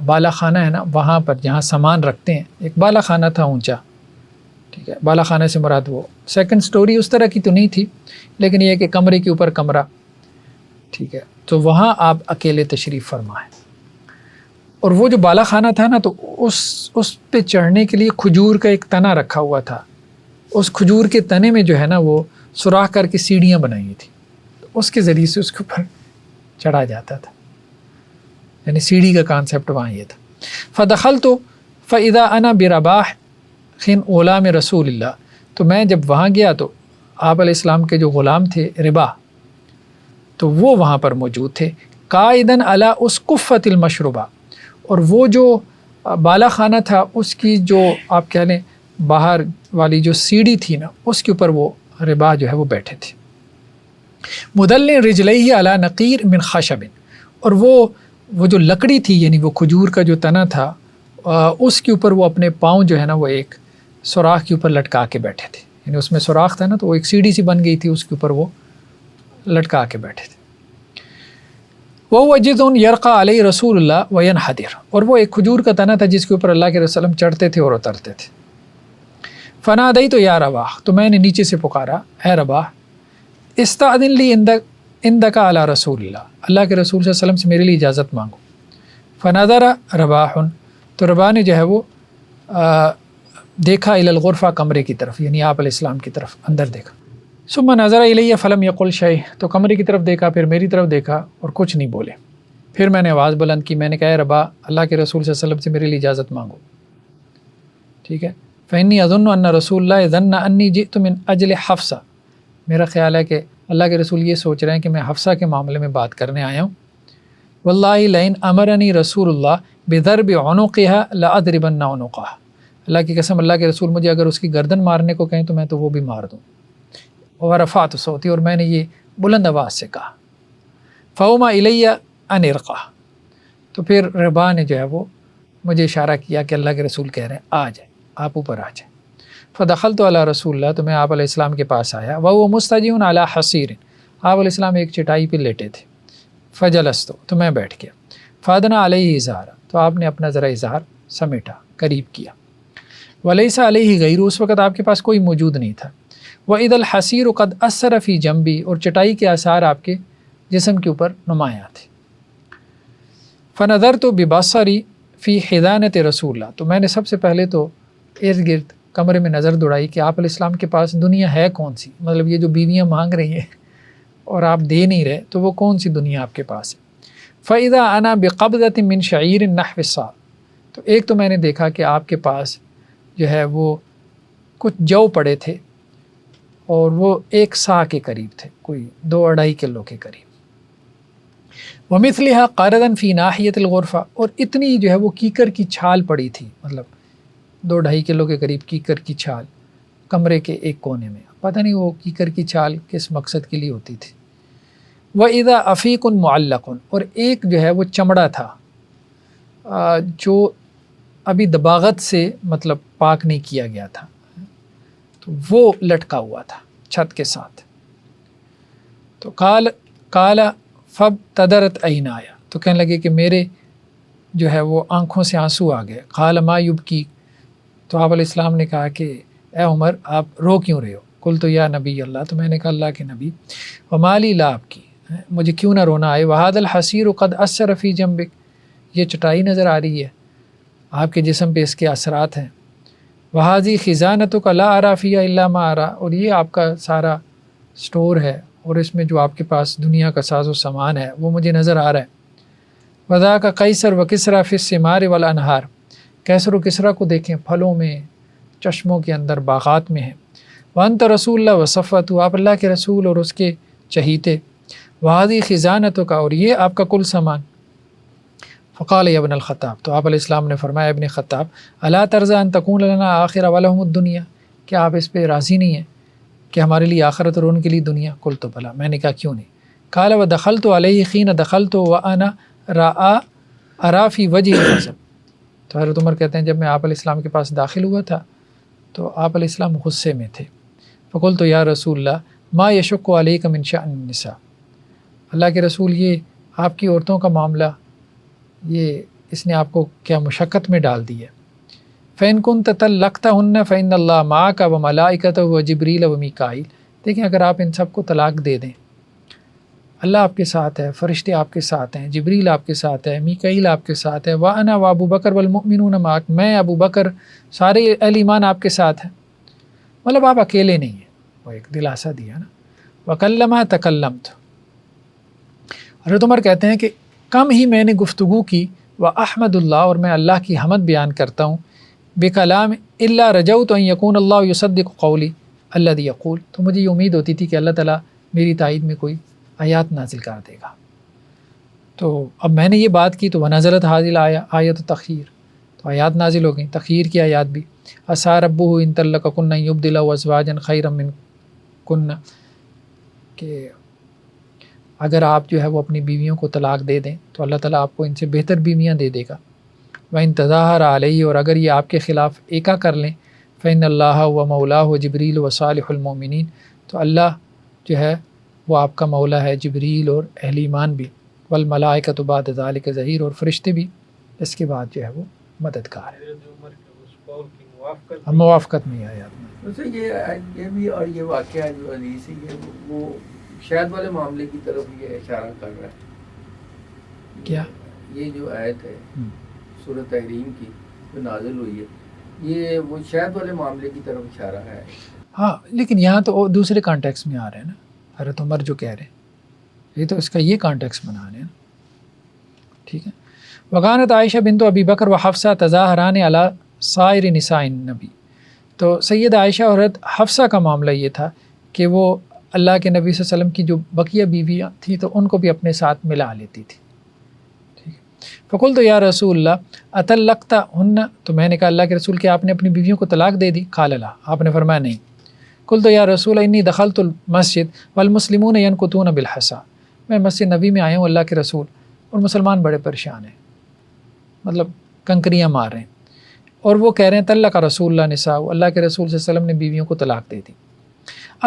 بالا خانہ ہے نا وہاں پر جہاں سامان رکھتے ہیں، ایک بالا خانہ تھا اونچا، ٹھیک ہے. بالا خانہ سے مراد وہ سیکنڈ سٹوری اس طرح کی تو نہیں تھی، لیکن یہ کہ کمرے کے اوپر کمرہ، ٹھیک ہے. تو وہاں آپ اکیلے تشریف فرمائیں. اور وہ جو بالا خانہ تھا نا تو اس پہ چڑھنے کے لیے کھجور کا ایک تنا رکھا ہوا تھا. اس کھجور کے تنے میں جو ہے نا وہ سوراخ کر کے سیڑھیاں بنائی ہوئی تھیں، اس کے ذریعے سے اس کے اوپر چڑھا جاتا تھا، یعنی سیڑھی کا کانسیپٹ وہاں یہ تھا. فدخلت فاذا انا برباح خن غلام رسول اللہ، تو میں جب وہاں گیا تو آپ علیہ السلام کے جو غلام تھے ربا، تو وہ وہاں پر موجود تھے. قائدن علی اسقفۃ المشربہ، اور وہ جو بالا خانہ تھا اس کی جو آپ کہہ لیں باہر والی جو سیڑھی تھی نا اس کے اوپر وہ ربا جو ہے وہ بیٹھے تھے. مدلل رجلیہ علی نقیر من خشب، اور وہ جو لکڑی تھی یعنی وہ کھجور کا جو تنا تھا اس کے اوپر وہ اپنے پاؤں جو ہے نا وہ ایک سوراخ کے اوپر لٹکا کے بیٹھے تھے. یعنی اس میں سوراخ تھا نا تو وہ ایک سیڑھی سی بن گئی تھی، اس کے اوپر وہ لٹکا کے بیٹھے تھے. وہ جذع یرقى علیہ رسول اللہ وینحدر، اور وہ ایک کھجور کا تنا تھا جس کے اوپر اللہ کے رسول چڑھتے تھے اور اترتے تھے. فنادیت یا رباح، تو میں نے نیچے سے پکارا اے رباح، استأذن لی عندک علی رسول اللہ، اللہ کے رسول صلی اللہ علیہ وسلم سے میرے لیے اجازت مانگو. فنظر رباح، تو رباح نے جو ہے وہ دیکھا الی الغرفہ، کمرے کی طرف، یعنی آپ علیہ السلام کی طرف اندر دیکھا. ثم نظر الی فلم یقل شیء، تو کمرے کی طرف دیکھا پھر میری طرف دیکھا اور کچھ نہیں بولے. پھر میں نے آواز بلند کی، میں نے کہا اے رباح، اللہ کے رسول صلی اللہ علیہ وسلم سے میرے لیے اجازت مانگو، ٹھیک ہے. فإنی اظن ان رسول اللہ ظن انی جئت من اجل حفصہ، میرا خیال ہے کہ اللہ کے رسول یہ سوچ رہے ہیں کہ میں حفصہ کے معاملے میں بات کرنے آیا ہوں. واللہ لئن امرنی رسول اللہ بضرب عنقها لأضربن عنقها، اللہ کی قسم اللہ کے رسول مجھے اگر اس کی گردن مارنے کو کہیں تو میں تو وہ بھی مار دوں. ورفعت صوتی، اور میں نے یہ بلند آواز سے کہا. فوما الی ان ارقا، تو پھر ربا نے جو ہے وہ مجھے اشارہ کیا کہ اللہ کے رسول کہہ رہے ہیں آ جائے، آپ اوپر آ جائیں. فدخلت علی رسول اللہ، تو میں آپ علیہ السلام کے پاس آیا. وهو مستجی علی حصیر، آپ علیہ السلام ایک چٹائی پہ لیٹے تھے. فجلست، تو میں بیٹھ گیا. فادنا علیہ اظہار، تو آپ نے اپنا ذرا اظہار سمیٹا، قریب کیا. ولیس علیہ غیر، اس وقت آپ کے پاس کوئی موجود نہیں تھا. وإذا الحصیر قد اثر فی جنبی، اور چٹائی کے آثار آپ کے جسم کے اوپر نمایاں تھے. فنظرت ببصری فی حضانۃ رسول اللہ، تو میں نے سب سے پہلے تو ارد گرد کمرے میں نظر دوڑائی کہ آپ علیہ السلام کے پاس دنیا ہے کون سی، مطلب یہ جو بیویاں مانگ رہی ہیں اور آپ دے نہیں رہے تو وہ کون سی دنیا آپ کے پاس ہے. فإذا أنا بقبضة من شعیر نحو الصاع، تو ایک تو میں نے دیکھا کہ آپ کے پاس جو ہے وہ کچھ جو پڑے تھے اور وہ ایک سا کے قریب تھے، کوئی 2-2.5 کلو کے قریب. ومثلها قرضا فی ناحیۃ الغرفہ، اور اتنی جو ہے وہ کیکر کی چھال پڑی تھی، مطلب 2-2.5 کلو کے قریب کیکر کی چھال کمرے کے ایک کونے میں. پتہ نہیں وہ کیکر کی چھال کس مقصد کے لیے ہوتی تھی. وَإِذَا أَفِيقٌ مُعَلَّقٌ، اور ایک جو ہے وہ چمڑا تھا جو ابھی دباغت سے مطلب پاک نہیں کیا گیا تھا، تو وہ لٹکا ہوا تھا چھت کے ساتھ. تو قال فابتدرت عینایا، تو کہنے لگے کہ میرے جو ہے وہ آنکھوں سے آنسو آ گئے. قال ما یبکی، تو آپ علیہ السلام نے کہا کہ اے عمر آپ رو کیوں رہے ہو؟ قلت یا نبی اللہ، تو میں نے کہا اللہ کے نبی، وما لی لا ابکی، مجھے کیوں نہ رونا آئے. وہذا الحصیر قد اثر فی جنبک، یہ چٹائی نظر آ رہی ہے، آپ کے جسم پہ اس کے اثرات ہیں. وہذی خزانتک لا اری فیہا الا ما اری، اور یہ آپ کا سارا سٹور ہے اور اس میں جو آپ کے پاس دنیا کا ساز و سامان ہے وہ مجھے نظر آ رہا ہے. وذاک قیصر و کسریٰ فی الثمار والانہار، کیسر و کسریٰ کو دیکھیں پھلوں میں، چشموں کے اندر، باغات میں ہیں. وانت رسول اللہ وصفت، آپ اللہ کے رسول اور اس کے چہیتے، وہادی خزانتوں کا، اور یہ آپ کا کل سامان۔ فقال یا ابن الخطاب، تو آپ علیہ السلام نے فرمایا ابن خطاب، الا ترضى ان تكون لنا آخرہ ولهم الدنیا، کیا آپ اس پہ راضی نہیں ہیں کہ ہمارے لیے آخرت اور ان کے لیے دنیا؟ قلت بلا، میں نے کہا کیوں نہیں؟ قال ودخلت علیہ حین دخلت وانا ارى فی وجہ الحزن، تو حضرت عمر کہتے ہیں جب میں آپ علیہ السلام کے پاس داخل ہوا تھا تو آپ علیہ السلام غصے میں تھے۔ فقلت یا رسول اللہ ما یشق علیک من شأن النساء، اللہ کے رسول یہ آپ کی عورتوں کا معاملہ، یہ اس نے آپ کو کیا مشقت میں ڈال دی ہے؟ فَإِن كُنْتَ طَلَّقْتَهُنَّ فَإِنَّ اللَّهَ مَعَكَ وَمَلَائِكَتَهُ وَجِبْرِيلَ وَمِيكَائِيلَ، دیکھیں اگر آپ ان سب کو طلاق دے دیں، اللہ آپ کے ساتھ ہے، فرشتے آپ کے ساتھ ہیں، جبریل آپ کے ساتھ ہے، میکائیل آپ کے ساتھ ہے، وَأَنَا وَأَبُو بَكْرَ وَالْمُؤْمِنُونَ مَعَكَ، میں ابو بکر سارے اہل ایمان آپ کے ساتھ ہیں، مطلب آپ اکیلے نہیں ہیں، وہ ایک دلاسا دیا نا۔ وَكَلَّمَا تَكَلَّمْتُ، حضرت عمر کہتے ہیں کہ کم ہی میں نے گفتگو کی، وَأَحْمَدُ اللَّهَ، اور میں اللہ کی حمد بیان کرتا ہوں، بکلام الا رجوت ان یکون اللہ یصدق قولی الذی یقول، تو مجھے یہ امید ہوتی تھی کہ اللہ تعالیٰ میری تائید میں کوئی آیات نازل کر دے گا۔ تو اب میں نے یہ بات کی تو ونزلت حاضل آیت تخیر، تو آیات نازل ہو گئیں، تخیر کی آیات بھی، عسیٰ ربہ ان طلقکن ان یبدلہ ازواجا خیرا منکن، کہ اگر آپ جو ہے وہ اپنی بیویوں کو طلاق دے دیں تو اللہ تعالیٰ آپ کو ان سے بہتر بیویاں دے دے گا۔ وَإِن تَظَاهَرَ عَلَيْهِ، اور اگر یہ آپ کے خلاف ایکا کر لیں، فَإِنَّ اللَّهَ وَمَوْلَاهُ جِبْرِيلُ وَصَالِحُ الْمُؤْمِنِينَ، تو اللہ جو ہے وہ آپ کا مولا ہے، جبریل اور اہل ایمان بھی، وَالْمَلَائِكَةُ بَعْدَ ذَلِكَ ظَهِيرٌ، اور فرشتے بھی اس کے بعد جو ہے وہ مددگار ہے۔ حضرت عمر کے اس قول کی موافقت ہم موافقت میں آیات میں ویسے یہ بھی اور یہ واقعہ جو حدیث ہے یہ وہ شاید والے معاملے کی طرف یہ اشارہ کر رہا ہے۔ کیا؟ یہ جو آیت ہے سورۃ تحریم کی جو نازل ہوئی ہے، یہ وہ شاید والے معاملے کی طرف اشارہ ہے۔ ہاں، لیکن یہاں تو دوسرے کانٹیکس میں آ رہے ہیں نا، حضرت عمر جو کہہ رہے ہیں، یہ تو اس کا یہ کانٹیکس بنا رہے ہیں نا، ٹھیک ہے۔ وکانت عائشہ بنت ابی بکر و حفصہ تظاہران علی سائر نساء النبی، تو سید عائشہ اور حضرت حفصہ کا معاملہ یہ تھا کہ وہ اللہ کے نبی صلی اللہ علیہ وسلم کی جو بقیہ بیویاں تھیں تو ان کو بھی اپنے ساتھ ملا لیتی تھی، ٹھیک ہے۔ فقلت یا رسول اللہ اطلقتہن، تو میں نے کہا اللہ کے رسول کہ آپ نے اپنی بیویوں کو طلاق دے دی؟ قال لا، آپ نے فرمایا نہیں۔ قلت یا رسول انی دخلت المسجد والمسلمون ینکتون بالحصا، میں مسجد نبی میں آیا ہوں اللہ کے رسول، اور مسلمان بڑے پریشان ہیں، مطلب کنکریاں مار رہے ہیں، اور وہ کہہ رہے ہیں طلق رسول اللہ نساء، اللہ کے رسول صلی اللہ علیہ وسلم نے بیویوں کو طلاق دے دی۔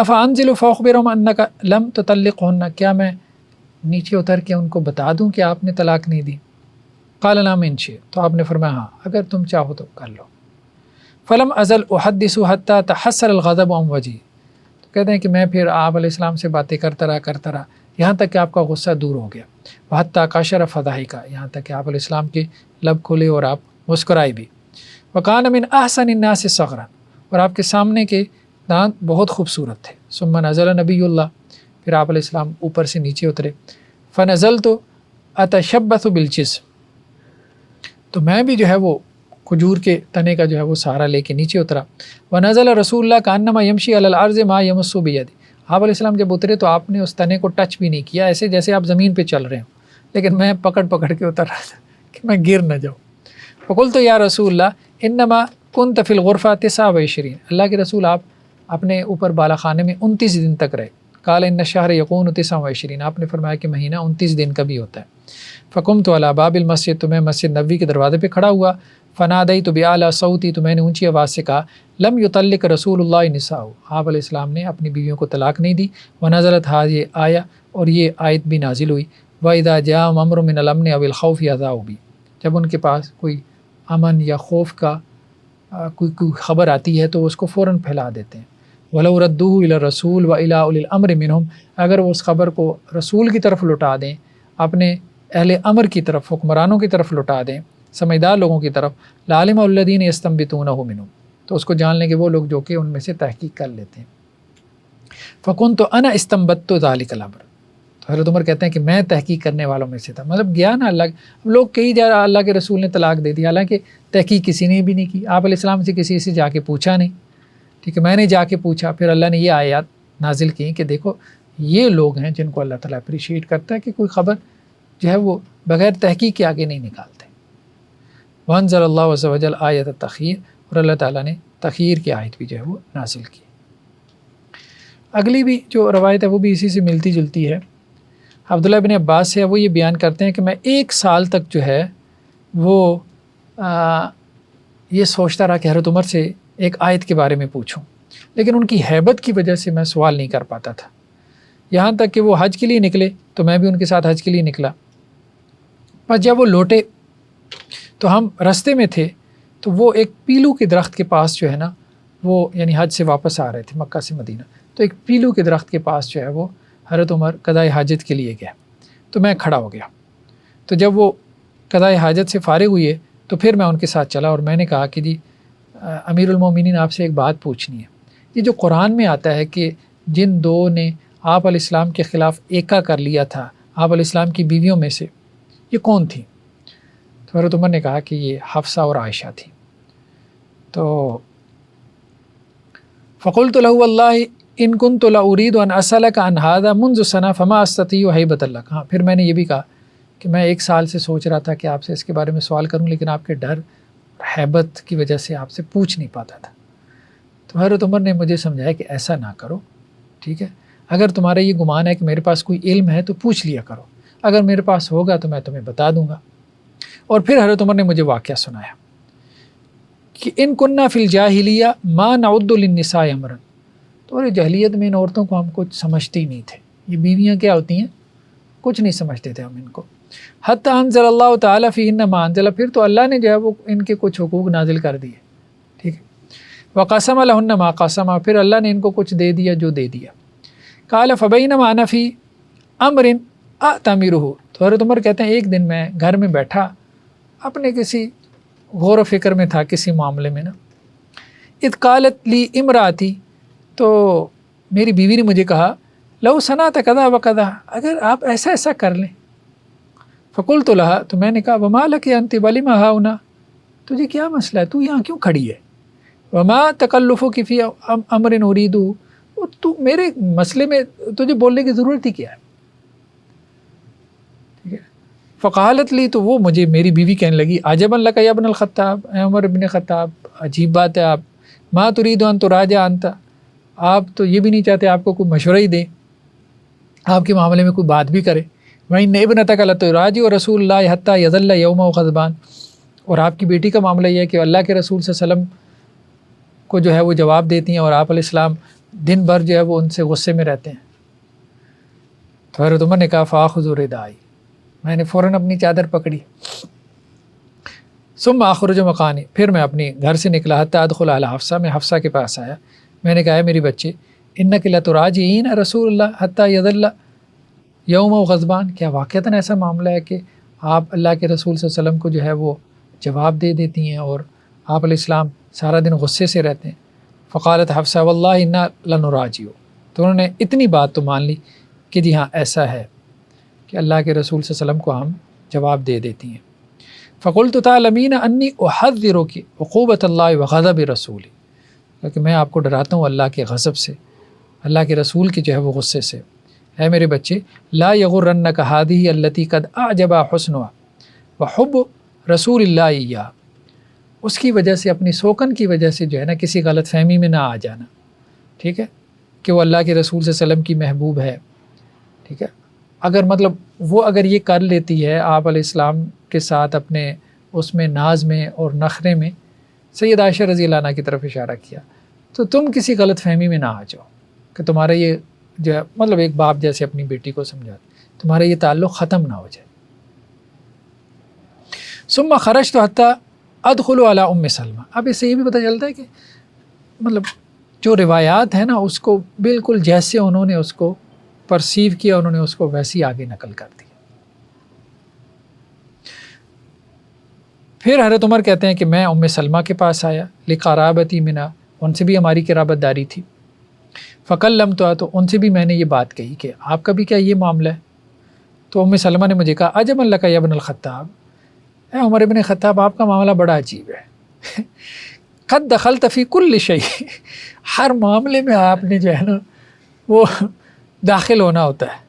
افانزل فاخبرهم انک لم تطلقهن، کیا میں نیچے اتر کے ان کو بتا دوں کہ آپ نے طلاق نہیں دی؟ قال نعم ان شئت، تو آپ نے فرمایا ہاں اگر تم چاہو تو کر لو۔ فلم ازل احدث حتى تحسر الغضب عن وجهي، تو کہتے ہیں کہ میں پھر آپ علیہ السلام سے باتیں کرتا رہا یہاں تک کہ آپ کا غصہ دور ہو گیا، وحتى کاشر فضحک، یہاں تک کہ آپ علیہ السلام کے لب کھلے اور آپ مسکرائے بھی۔ وکان من احسن الناس صغرا، اور آپ کے سامنے کے دانت بہت خوبصورت تھے۔ ثم نزل نبی اللہ، پھر آپ علیہ السلام اوپر سے نیچے اترے۔ فنزلت اتشبث بالجسم، تو میں بھی جو ہے وہ کھجور کے تنے کا جو ہے وہ سہارا لے کے نیچے اترا۔ ونزل رسول اللہ کانما یمشی علی الارض ما یمس بیدی، آپ علیہ السلام جب اترے تو آپ نے اس تنے کو ٹچ بھی نہیں کیا، ایسے جیسے آپ زمین پہ چل رہے ہوں، لیکن میں پکڑ کے اتر رہا تھا کہ میں گر نہ جاؤں۔ فقلت یا رسول اللہ انما کنت فی الغرفہ 29، اللہ کے رسول آپ اپنے اوپر بالا خانے میں 29 دن تک رہے۔ قال ان الشہر یکون 29، آپ نے فرمایا کہ مہینہ 29 دن کا بھی ہوتا ہے۔ فقمت علی باب المسجد، تو میں مسجد نبوی کے دروازے پہ کھڑا ہوا۔ فنادیت باعلی صوتی، تو میں نے اونچی آواز سے کہا لم یطلق رسول اللہ نساء، آپ علیہ السلام نے اپنی بیویوں کو طلاق نہیں دی۔ ونزلت هذه آیہ، اور یہ آیت بھی نازل ہوئی، واذا جاء امر من الامن او الخوف اذاؤوا بی، جب ان کے پاس کوئی امن یا خوف کا کوئی خبر آتی ہے تو وہ اس کو فوراً پھیلا دیتے ہیں۔ وَلَوْ رَدُّوهُ إِلَى الرَّسُولِ وَإِلَىٰ أُولِي الْأَمْرِ مِنْهُمْ، اگر وہ اس خبر کو رسول کی طرف لوٹا دیں، اپنے اہل امر کی طرف، حکمرانوں کی طرف لوٹا دیں، سمجھدار لوگوں کی طرف، لَعَلِمَهُ الَّذِينَ يَسْتَنبِطُونَهُ مِنْهُمْ، تو اس کو جان لیں گے وہ لوگ جو کہ ان میں سے تحقیق کر لیتے ہیں۔ فَكُنْتُ أَنَا اسْتَنبَطْتُ ذَلِكَ الْأَمْرَ، تو حضرت عمر کہتے ہیں کہ میں تحقیق کرنے والوں میں سے تھا، مطلب گیا نا اللہ، لوگ کئی جا اللہ کے رسول نے طلاق دے دی، حالانکہ تحقیق کسی نے بھی نہیں کی، آپ علیہ السلام سے کسی سے جا کے پوچھا نہیں، ٹھیک ہے، میں نے جا کے پوچھا، پھر اللہ نے یہ آیات نازل کی کہ دیکھو یہ لوگ ہیں جن کو اللہ تعالیٰ اپریشیٹ کرتا ہے کہ کوئی خبر جو ہے وہ بغیر تحقیق کے آگے نہیں نکالتے۔ وانزل اللہ عز وجل آیت التخیر، اور اللہ تعالیٰ نے تخیر کی آیت بھی جو ہے وہ نازل کی۔ اگلی بھی جو روایت ہے وہ بھی اسی سے ملتی جلتی ہے، عبداللہ بن عباس سے، وہ یہ بیان کرتے ہیں کہ میں 1 سال تک جو ہے وہ یہ سوچتا رہا کہ حضرت عمر سے ایک آیت کے بارے میں پوچھوں، لیکن ان کی ہیبت کی وجہ سے میں سوال نہیں کر پاتا تھا، یہاں تک کہ وہ حج کے لیے نکلے تو میں بھی ان کے ساتھ حج کے لیے نکلا۔ پر جب وہ لوٹے تو ہم رستے میں تھے، تو وہ ایک پیلو کے درخت کے پاس جو ہے نا، وہ یعنی حج سے واپس آ رہے تھے مکہ سے مدینہ، تو ایک پیلو کے درخت کے پاس جو ہے وہ حضرت عمر قضائے حاجت کے لیے گیا، تو میں کھڑا ہو گیا۔ تو جب وہ قضائے حاجت سے فارغ ہوئے تو پھر میں ان کے ساتھ چلا، اور میں نے کہا کہ جی امیر المومنین آپ سے ایک بات پوچھنی ہے، یہ جو قرآن میں آتا ہے کہ جن 2 نے آپ علیہ السلام کے خلاف ایکا کر لیا تھا آپ علیہ السلام کی بیویوں میں سے، یہ کون تھی؟ تو حضرت عمر نے کہا کہ یہ حفصہ اور عائشہ تھی۔ تو فقلت له والله ان كنت لاريد ان اسالك عن هذا منذ سنه فما استطيع هيبه الله، ہاں پھر میں نے یہ بھی کہا کہ میں 1 سال سے سوچ رہا تھا کہ آپ سے اس کے بارے میں سوال کروں، لیکن آپ کے ڈر ہیبت کی وجہ سے آپ سے پوچھ نہیں پاتا تھا۔ تو حضرت عمر نے مجھے سمجھایا کہ ایسا نہ کرو، ٹھیک ہے، اگر تمہارا یہ گمان ہے کہ میرے پاس کوئی علم ہے تو پوچھ لیا کرو، اگر میرے پاس ہوگا تو میں تمہیں بتا دوں گا۔ اور پھر حضرت عمر نے مجھے واقعہ سنایا کہ ان کننا فی الجاہلیہ ما نعد للنساء امرا، تو جاہلیت میں ان عورتوں کو ہم کچھ سمجھتے ہی نہیں تھے، یہ بیویاں کیا ہوتی ہیں کچھ نہیں سمجھتے تھے ہم ان کو، حتی انزل اللہ تعالیٰ فیہن ما انزل، پھر تو اللہ نے جو ہے وہ ان کے کچھ حقوق نازل کر دیے، ٹھیک ہے، وقسم لہن ما قسم، پھر اللہ نے ان کو کچھ دے دیا جو دے دیا۔ قال فبینما انا فی امر اعتمرہ، تو حضرت عمر کہتے ہیں ایک دن میں گھر میں بیٹھا اپنے کسی غور و فکر میں تھا کسی معاملے میں نا، اذ قالت لی امراتی، تو میری بیوی نے مجھے کہا لو صنعت کذا و کذا، اگر آپ ایسا ایسا کر لیں، فقلت لہا، تو میں نے کہا وما لک انت ولم ہاہنا، تجھے کیا مسئلہ ہے، تو یہاں کیوں کھڑی ہے، وما تکلفک فی امر ارید، تو میرے مسئلے میں تجھے بولنے کی ضرورت ہی کیا ہے، ٹھیک ہے۔ فقالت لی، تو وہ مجھے میری بیوی کہنے لگی عجبا لک یا ابن الخطاب، اے عمر ابن خطاب عجیب بات ہے، آپ ما ترید ان تراجع انت، آپ تو یہ بھی نہیں چاہتے آپ کو کوئی مشورہ ہی دے، آپ کے معاملے میں کوئی بات بھی کرے، وَإِنَّ ابْنَتَكَ لَتُرَاجِعُ رَسُولَ اللَّهِ حَتَّى يَظَلَّ يَوْمَهُ غَضْبَانٍ، اور آپ کی بیٹی کا معاملہ یہ ہے کہ اللہ کے رسول صلی اللہ علیہ وسلم کو جو ہے وہ جواب دیتی ہیں، اور آپ علیہ السلام دن بھر جو ہے وہ ان سے غصے میں رہتے ہیں۔ تو حضرت عمر نے کہا فَآخُذُ رِدَائِي، میں نے فوراً اپنی چادر پکڑی، ثم اخرج مکانی، پھر میں اپنی گھر سے نکلا، حتی ادخل علی حفصہ، میں حفصہ کے پاس آیا، میں نے کہا میری بچے انک لتراجعین رسول اللہ حتی یظل یوم غضبان، کیا واقعتاً ایسا معاملہ ہے کہ آپ اللہ کے رسول صلی اللہ علیہ وسلم کو جو ہے وہ جواب دے دیتی ہیں اور آپ علیہ السلام سارا دن غصے سے رہتے ہیں؟ فقالت حفصہ واللہ انا لنراجع، تو انہوں نے اتنی بات تو مان لی کہ جی ہاں ایسا ہے کہ اللہ کے رسول صلی اللہ علیہ وسلم کو ہم جواب دے دیتی ہیں۔ فقلت تعلمین انی احذرک عقوبۃ اللہ وغضب رسولی، کہ میں آپ کو ڈراتا ہوں اللہ کے غضب سے، اللہ کے رسول کے جو ہے وہ غصے سے۔ اے میرے بچے لا یغرنک ہذہ التی قد اعجب حسنها وحب رسول اللہ ایاہ، اس کی وجہ سے، اپنی سوکن کی وجہ سے جو ہے نا کسی غلط فہمی میں نہ آ جانا، ٹھیک ہے، کہ وہ اللہ کے رسول صلی اللہ علیہ وسلم کی محبوب ہے، ٹھیک ہے، اگر مطلب وہ اگر یہ کر لیتی ہے آپ علیہ السلام کے ساتھ اپنے اس میں ناز میں اور نخرے میں، سید عائشہ رضی اللہ عنہ کی طرف اشارہ کیا، تو تم کسی غلط فہمی میں نہ آ جاؤ کہ تمہارا یہ جو ہے مطلب ایک باپ جیسے اپنی بیٹی کو سمجھاتے، تمہارا یہ تعلق ختم نہ ہو جائے۔ ثم خرجت حتی ادخل علی ام سلمہ، اب اس سے یہ بھی پتہ چلتا ہے کہ مطلب جو روایات ہیں نا اس کو بالکل جیسے انہوں نے اس کو پرسیو کیا انہوں نے اس کو ویسی آگے نقل کر دی۔ پھر حضرت عمر کہتے ہیں کہ میں ام سلمہ کے پاس آیا، لقرابتی منا، ان سے بھی ہماری قرابت داری تھی، فکلمتها، تو ان سے بھی میں نے یہ بات کہی کہ آپ کا بھی کیا یہ معاملہ ہے؟ تو ام سلمہ نے مجھے کہا عجبا لک یا ابن الخطاب، اے عمر ابن خطاب آپ کا معاملہ بڑا عجیب ہے، قد دخلت فی کل شیء، ہر معاملے میں آپ نے جو ہے نا وہ داخل ہونا ہوتا ہے.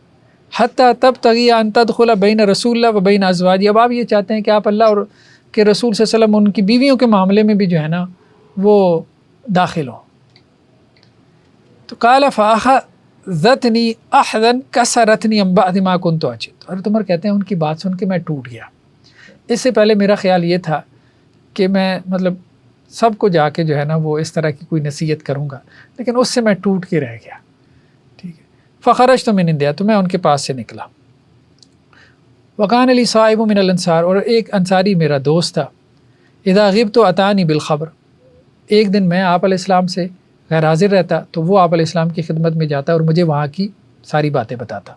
حتیٰ تبتغی ان تدخل بین رسول اللہ و بین ازواجہ، اب آپ یہ چاہتے ہیں کہ آپ اللہ اور کہ رسول صلی اللہ علیہ وسلم ان کی بیویوں کے معاملے میں بھی جو ہے نا وہ داخل ہوں. تو قال فاخذتنی احدا کسرتنی من بعد ما كنت اجد، حضرت عمر کہتے ہیں ان کی بات سن کے میں ٹوٹ گیا. اس سے پہلے میرا خیال یہ تھا کہ میں مطلب سب کو جا کے جو ہے نا وہ اس طرح کی کوئی نصیحت کروں گا، لیکن اس سے میں ٹوٹ کے رہ گیا. ٹھیک ہے. فخرجت من عندها، تو میں ان کے پاس سے نکلا. وکان لی صاحب من الانصار، اور ایک انصاری میرا دوست تھا. اذا غبت اتانی بالخبر، ایک دن میں آپ علیہ السلام سے غیر حاضر رہتا تو وہ آپ علیہ السلام کی خدمت میں جاتا اور مجھے وہاں کی ساری باتیں بتاتا.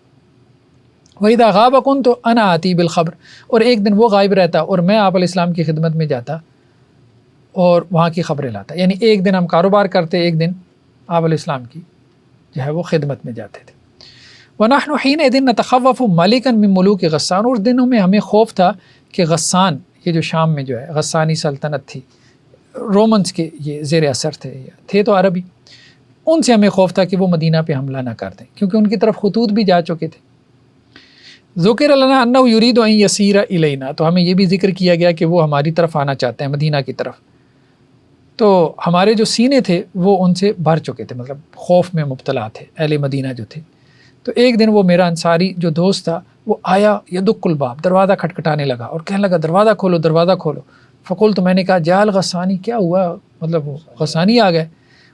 وَإِذَا غَابَ كُنْتُ أَنَا آتِي بِالْخَبْرِ، اور ایک دن وہ غائب رہتا اور میں آپ علیہ السلام کی خدمت میں جاتا اور وہاں کی خبریں لاتا. یعنی ایک دن ہم کاروبار کرتے، ایک دن آپ علیہ السلام کی جو ہے وہ خدمت میں جاتے تھے. وَنَحْنُ حِينَئِذٍ نَتَخَوَّفُ مَلِكًا مِّن مُلُوكِ غسان، اور دنوں میں ہمیں خوف تھا کہ غسان، یہ جو شام میں جو ہے غسانی سلطنت تھی، رومنز کے یہ زیر اثر تھے تو عربی، ان سے ہمیں خوف تھا کہ وہ مدینہ پہ حملہ نہ کر دیں، کیونکہ ان کی طرف خطوط بھی جا چکے تھے. ذکر لنا انہ یرید ان یسیر الینا، تو ہمیں یہ بھی ذکر کیا گیا کہ وہ ہماری طرف آنا چاہتے ہیں، مدینہ کی طرف. تو ہمارے جو سینے تھے وہ ان سے بھر چکے تھے، مطلب خوف میں مبتلا تھے اہل مدینہ جو تھے. تو ایک دن وہ میرا انصاری جو دوست تھا وہ آیا یدق الباب، دروازہ کھٹکھٹانے لگا اور کہنے لگا دروازہ کھولو دروازہ کھولو. فقول، تو میں نے کہا جال غسانی، کیا ہوا، مطلب وہ غسانی آ گئے.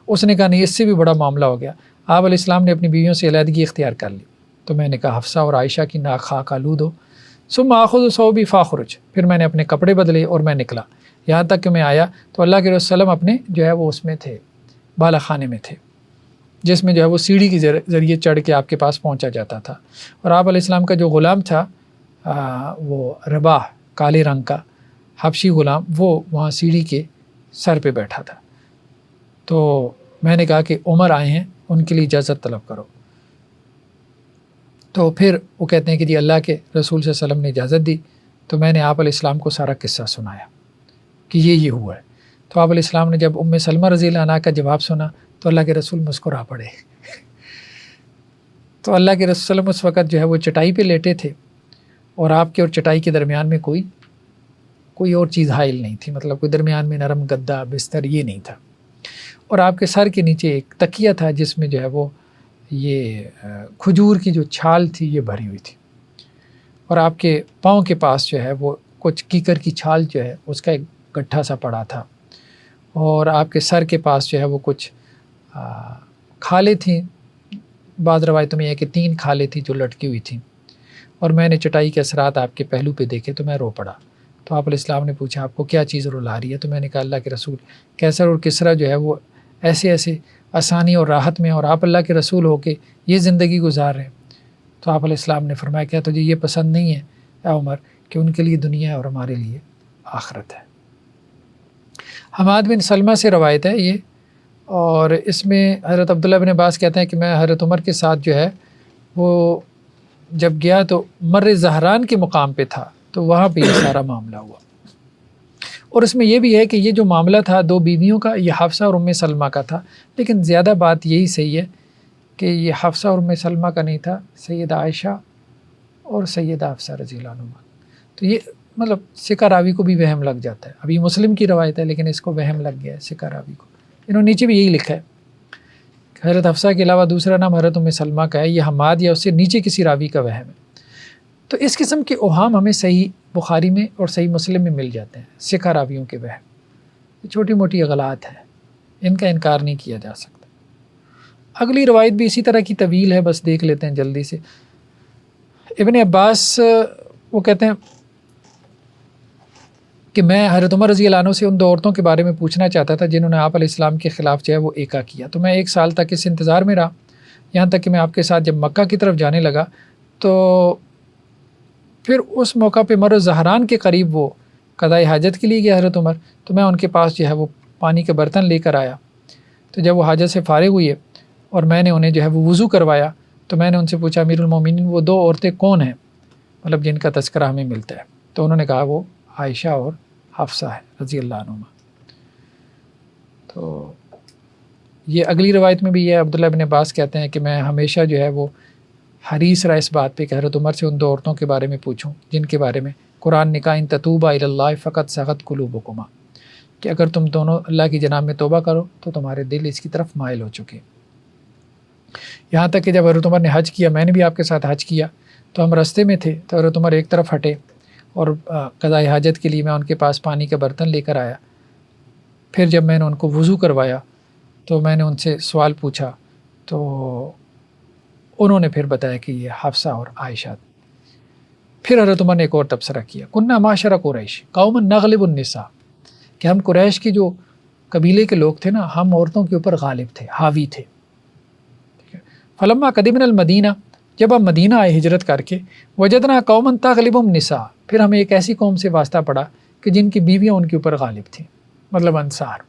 اس نے کہا نہیں، اس سے بھی بڑا معاملہ ہو گیا. آپ علیہ السلام نے اپنی بیویوں سے علیحدگی اختیار کر لی. تو میں نے کہا حفصہ اور عائشہ کی ناک خاک آلود ہو. ثم آخذ ثوبی فاخرج، پھر میں نے اپنے کپڑے بدلے اور میں نکلا. یہاں تک کہ میں آیا تو اللہ کے رسول وسلم اپنے جو ہے وہ اس میں تھے، بالا خانے میں تھے، جس میں جو ہے وہ سیڑھی کے ذریعے چڑھ کے آپ کے پاس پہنچا جاتا تھا. اور آپ علیہ السلام کا جو غلام تھا وہ رباح، کالے رنگ کا حبشی غلام، وہ وہاں سیڑھی کے سر پہ بیٹھا تھا. تو میں نے کہا کہ عمر آئے ہیں، ان کے لیے اجازت طلب کرو. تو پھر وہ کہتے ہیں کہ جی اللہ کے رسول صلی اللہ علیہ وسلم نے اجازت دی. تو میں نے آپ علیہ السلام کو سارا قصہ سنایا کہ یہ ہوا ہے. تو آپ علیہ السلام نے جب ام سلمہ رضی اللہ عنہا کا جواب سنا تو اللہ کے رسول مسکرا پڑے. تو اللہ کے رسول وسلم اس وقت جو ہے وہ چٹائی پہ لیٹے تھے اور آپ کے اور چٹائی کے درمیان میں کوئی اور چیز حائل نہیں تھی، مطلب کوئی درمیان میں نرم گدا بستر یہ نہیں تھا. اور آپ کے سر کے نیچے ایک تکیہ تھا جس میں جو ہے وہ یہ کھجور کی جو چھال تھی یہ بھری ہوئی تھی. اور آپ کے پاؤں کے پاس جو ہے وہ کچھ کیکر کی چھال جو ہے اس کا ایک گٹھا سا پڑا تھا. اور آپ کے سر کے پاس جو ہے وہ کچھ کھالیں تھیں، بعض روایتوں میں یہ کہ 3 کھالیں تھیں جو لٹکی ہوئی تھیں. اور میں نے چٹائی کے اثرات آپ کے پہلو پہ دیکھے تو میں رو پڑا. تو آپ علیہ السلام نے پوچھا آپ کو کیا چیز رلا رہی ہے؟ تو میں نے کہا اللہ کے رسول کیسر اور کسرا جو ہے وہ ایسے آسانی اور راحت میں، اور آپ اللہ کے رسول ہو کے یہ زندگی گزار رہے ہیں. تو آپ علیہ السلام نے فرمایا کیا تجھے یہ پسند نہیں ہے اے عمر کہ ان کے لیے دنیا ہے اور ہمارے لیے آخرت ہے. حماد بن سلمہ سے روایت ہے یہ، اور اس میں حضرت عبداللہ بن عباس کہتے ہیں کہ میں حضرت عمر کے ساتھ جو ہے وہ جب گیا تو مر زہران کے مقام پہ تھا تو وہاں پہ یہ سارا معاملہ ہوا. اور اس میں یہ بھی ہے کہ یہ جو معاملہ تھا 2 بیویوں کا، یہ حفصہ اور ام سلمہ کا تھا. لیکن زیادہ بات یہی صحیح ہے کہ یہ حفصہ اور ام سلمہ کا نہیں تھا، سیدہ عائشہ اور سیدہ حفصہ رضی اللہ عنہما. تو یہ مطلب سکہ راوی کو بھی وہم لگ جاتا ہے. ابھی مسلم کی روایت ہے لیکن اس کو وہم لگ گیا ہے سکہ راوی کو. انہوں نے نیچے بھی یہی لکھا ہے کہ حضرت حفصہ کے علاوہ دوسرا نام حضرت ام سلمہ کا ہے، یہ حماد یا اس سے نیچے کسی راوی کا وہم ہے. تو اس قسم کے اوہام ہمیں صحیح بخاری میں اور صحیح مسلم میں مل جاتے ہیں، سکہ راویوں کے وہم. یہ چھوٹی موٹی غلط ہیں، ان کا انکار نہیں کیا جا سکتا. اگلی روایت بھی اسی طرح کی طویل ہے، بس دیکھ لیتے ہیں جلدی سے. ابن عباس وہ کہتے ہیں کہ میں حضرت عمر رضی اللہ عنہ سے ان 2 عورتوں کے بارے میں پوچھنا چاہتا تھا جنہوں نے آپ علیہ السلام کے خلاف جو ہے وہ ایکا کیا. تو میں 1 سال تک اس انتظار میں رہا، یہاں تک کہ میں آپ کے ساتھ جب مکہ کی طرف جانے لگا تو پھر اس موقع پہ مر زہران کے قریب وہ قضائے حاجت کے لیے گیا حضرت عمر. تو میں ان کے پاس جو ہے وہ پانی کے برتن لے کر آیا. تو جب وہ حاجت سے فارغ ہوئے اور میں نے انہیں جو ہے وہ وضو کروایا تو میں نے ان سے پوچھا امیر المومنین وہ 2 عورتیں کون ہیں، مطلب جن کا تذکرہ ہمیں ملتا ہے؟ تو انہوں نے کہا وہ عائشہ اور حفصہ ہے رضی اللہ عنہما. تو یہ اگلی روایت میں بھی یہ عبداللہ بن عباس کہتے ہیں کہ میں ہمیشہ جو ہے وہ حریص رہا اس بات پہ کہ حضرت عمر سے ان 2 عورتوں کے بارے میں پوچھوں جن کے بارے میں قرآن نے کہا ان تتوبا الی اللہ فقط صغت قلوبکما، کہ اگر تم دونوں اللہ کی جناب میں توبہ کرو تو تمہارے دل اس کی طرف مائل ہو چکے. یہاں تک کہ جب حضرت عمر نے حج کیا، میں نے بھی آپ کے ساتھ حج کیا، تو ہم راستے میں تھے تو حضرت عمر ایک طرف ہٹے اور قضاء حاجت کے لیے میں ان کے پاس پانی کا برتن لے کر آیا. پھر جب میں نے ان کو وضو کروایا تو میں نے ان سے سوال پوچھا تو انہوں نے پھر بتایا کہ یہ حفصہ اور عائشہ. پھر حضرت عمر نے ایک اور تبصرہ کیا، کننا معاشرہ قریش قوما نغلب النساء، کہ ہم قریش کے جو قبیلے کے لوگ تھے نا، ہم عورتوں کے اوپر غالب تھے، حاوی تھے. فلما قدمنا المدینہ، جب ہم مدینہ آئے ہجرت کر کے، وجدنا قوما تغلبهم النساء، پھر ہمیں ایک ایسی قوم سے واسطہ پڑا کہ جن کی بیویاں ان کے اوپر غالب تھیں، مطلب انصار.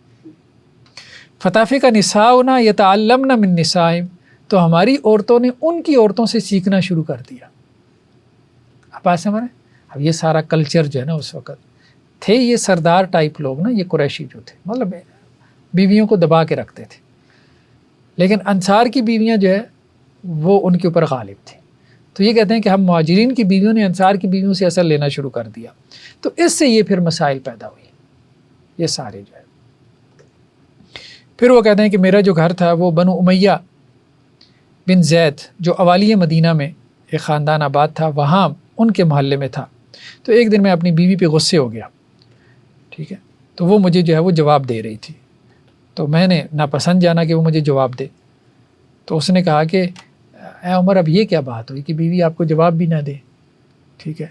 فتافق نساؤنا یتعلمن من نسائم، تو ہماری عورتوں نے ان کی عورتوں سے سیکھنا شروع کر دیا. اب بات سمجھ رہے ہیں؟ اب یہ سارا کلچر جو ہے نا اس وقت تھے یہ سردار ٹائپ لوگ نا، یہ قریشی جو تھے، مطلب بیویوں کو دبا کے رکھتے تھے، لیکن انصار کی بیویاں جو ہے وہ ان کے اوپر غالب تھیں. تو یہ کہتے ہیں کہ ہم مہاجرین کی بیویوں نے انصار کی بیویوں سے اثر لینا شروع کر دیا. تو اس سے یہ پھر مسائل پیدا ہوئے یہ سارے جو ہے. پھر وہ کہتے ہیں کہ میرا جو گھر تھا وہ بنو امیہ بن زید جو اوالی مدینہ میں ایک خاندان آباد تھا، وہاں ان کے محلے میں تھا. تو ایک دن میں اپنی بیوی پہ غصے ہو گیا، ٹھیک ہے، تو وہ مجھے جو ہے وہ جواب دے رہی تھی، تو میں نے ناپسند جانا کہ وہ مجھے جواب دے. تو اس نے کہا کہ اے عمر اب یہ کیا بات ہوئی کہ بیوی آپ کو جواب بھی نہ دے، ٹھیک ہے.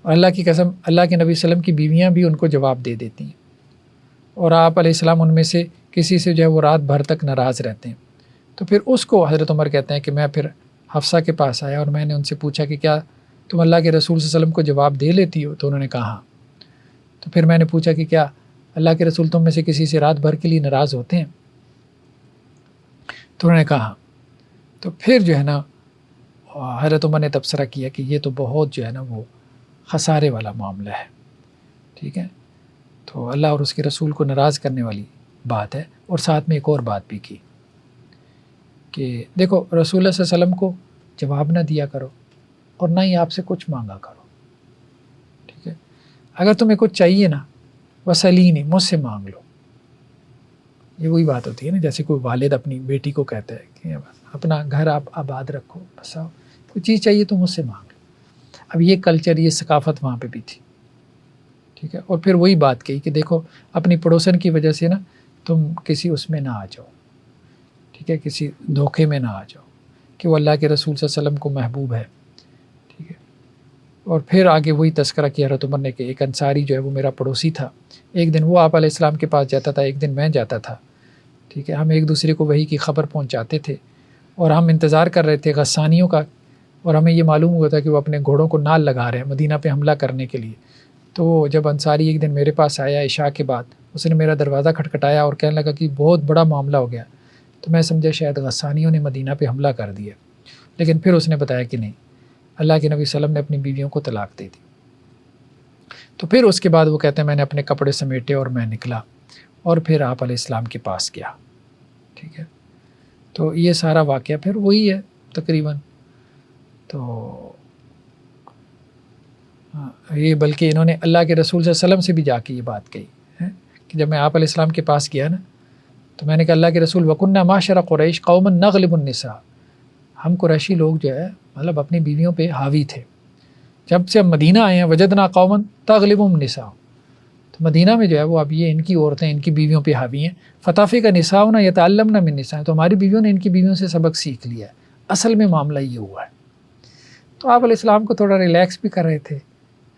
اور اللہ کی قسم، اللہ کے نبی صلی اللہ علیہ وسلم کی بیویاں بھی ان کو جواب دے دیتی ہیں، اور آپ علیہ السلام ان میں سے کسی سے جو ہے وہ رات بھر تک ناراض رہتے ہیں. تو پھر اس کو حضرت عمر کہتے ہیں کہ میں پھر حفصہ کے پاس آیا اور میں نے ان سے پوچھا کہ کیا تم اللہ کے رسول صلی اللہ علیہ وسلم کو جواب دے لیتی ہو؟ تو انہوں نے کہا ہاں. تو پھر میں نے پوچھا کہ کیا اللہ کے رسول تم میں سے کسی سے رات بھر کے لیے ناراض ہوتے ہیں؟ تو انہوں نے کہا ہاں. تو پھر جو ہے نا حضرت عمر نے تبصرہ کیا کہ یہ تو بہت جو ہے نا وہ خسارے والا معاملہ ہے، ٹھیک ہے. تو اللہ اور اس کے رسول کو ناراض کرنے والی بات ہے. اور ساتھ میں ایک اور بات بھی کی کہ دیکھو رسول اللہ صلی اللہ علیہ وسلم کو جواب نہ دیا کرو اور نہ ہی آپ سے کچھ مانگا کرو، ٹھیک ہے. اگر تمہیں کچھ چاہیے نا وسلینی، مجھ سے مانگ لو. یہ وہی بات ہوتی ہے نا جیسے کوئی والد اپنی بیٹی کو کہتا ہے کہ اپنا گھر آپ آباد رکھو، بس آؤ کوئی چیز چاہیے تو مجھ سے مانگ لو. اب یہ کلچر، یہ ثقافت وہاں پہ بھی تھی، ٹھیک ہے. اور پھر وہی بات کہی کہ دیکھو اپنی پڑوسن کی وجہ سے نا تم کسی اس میں نہ آ جاؤ، ٹھیک ہے، کسی دھوکے میں نہ آ جاؤ کہ وہ اللہ کے رسول صلی اللہ علیہ وسلم کو محبوب ہے، ٹھیک ہے. اور پھر آگے وہی تذکرہ کیا حضرت عمر نے کہ ایک انصاری جو ہے وہ میرا پڑوسی تھا. ایک دن وہ آپ علیہ السلام کے پاس جاتا تھا، ایک دن میں جاتا تھا، ٹھیک ہے. ہم ایک دوسرے کو وحی کی خبر پہنچاتے تھے اور ہم انتظار کر رہے تھے غسانیوں کا، اور ہمیں یہ معلوم ہوا تھا کہ وہ اپنے گھوڑوں کو نال لگا رہے ہیں مدینہ پہ حملہ کرنے کے لیے. تو جب انصاری ایک دن میرے پاس آیا عشاء کے بعد، اس نے میرا دروازہ کھٹکھٹایا اور کہنے لگا کہ بہت بڑا معاملہ ہو گیا. تو میں سمجھا شاید غسانیوں نے مدینہ پہ حملہ کر دیا، لیکن پھر اس نے بتایا کہ نہیں، اللہ کے نبی صلی اللہ علیہ وسلم نے اپنی بیویوں کو طلاق دے دی. تو پھر اس کے بعد وہ کہتے ہیں میں نے اپنے کپڑے سمیٹے اور میں نکلا اور پھر آپ علیہ السلام کے پاس گیا، ٹھیک ہے. تو یہ سارا واقعہ پھر وہی ہے تقریباً. تو یہ بلکہ انہوں نے اللہ کے رسول صلی اللہ علیہ وسلم سے بھی جا کے یہ بات کہی ہے کہ جب میں آپ علیہ السلام کے پاس گیا نا تو میں نے کہا اللہ کے رسول وَكُنَّا مَعْشَرَ قُرَيْشَ قَوْمًا نَغْلِبُ النِّسَاءَ، ہم قریشی لوگ جو ہے مطلب اپنی بیویوں پہ حاوی تھے. جب سے ہم مدینہ آئے ہیں وجدنا قوما تغلبهم النساء، تو مدینہ میں جو ہے وہ اب یہ ان کی عورتیں ان کی بیویوں پہ حاوی ہیں. فتافق نساؤنا یتعلمن من نساء، تو ہماری بیویوں نے ان کی بیویوں سے سبق سیکھ لیا ہے. اصل میں معاملہ یہ ہوا ہے. تو آپ علیہ السلام کو تھوڑا ریلیکس بھی کر رہے تھے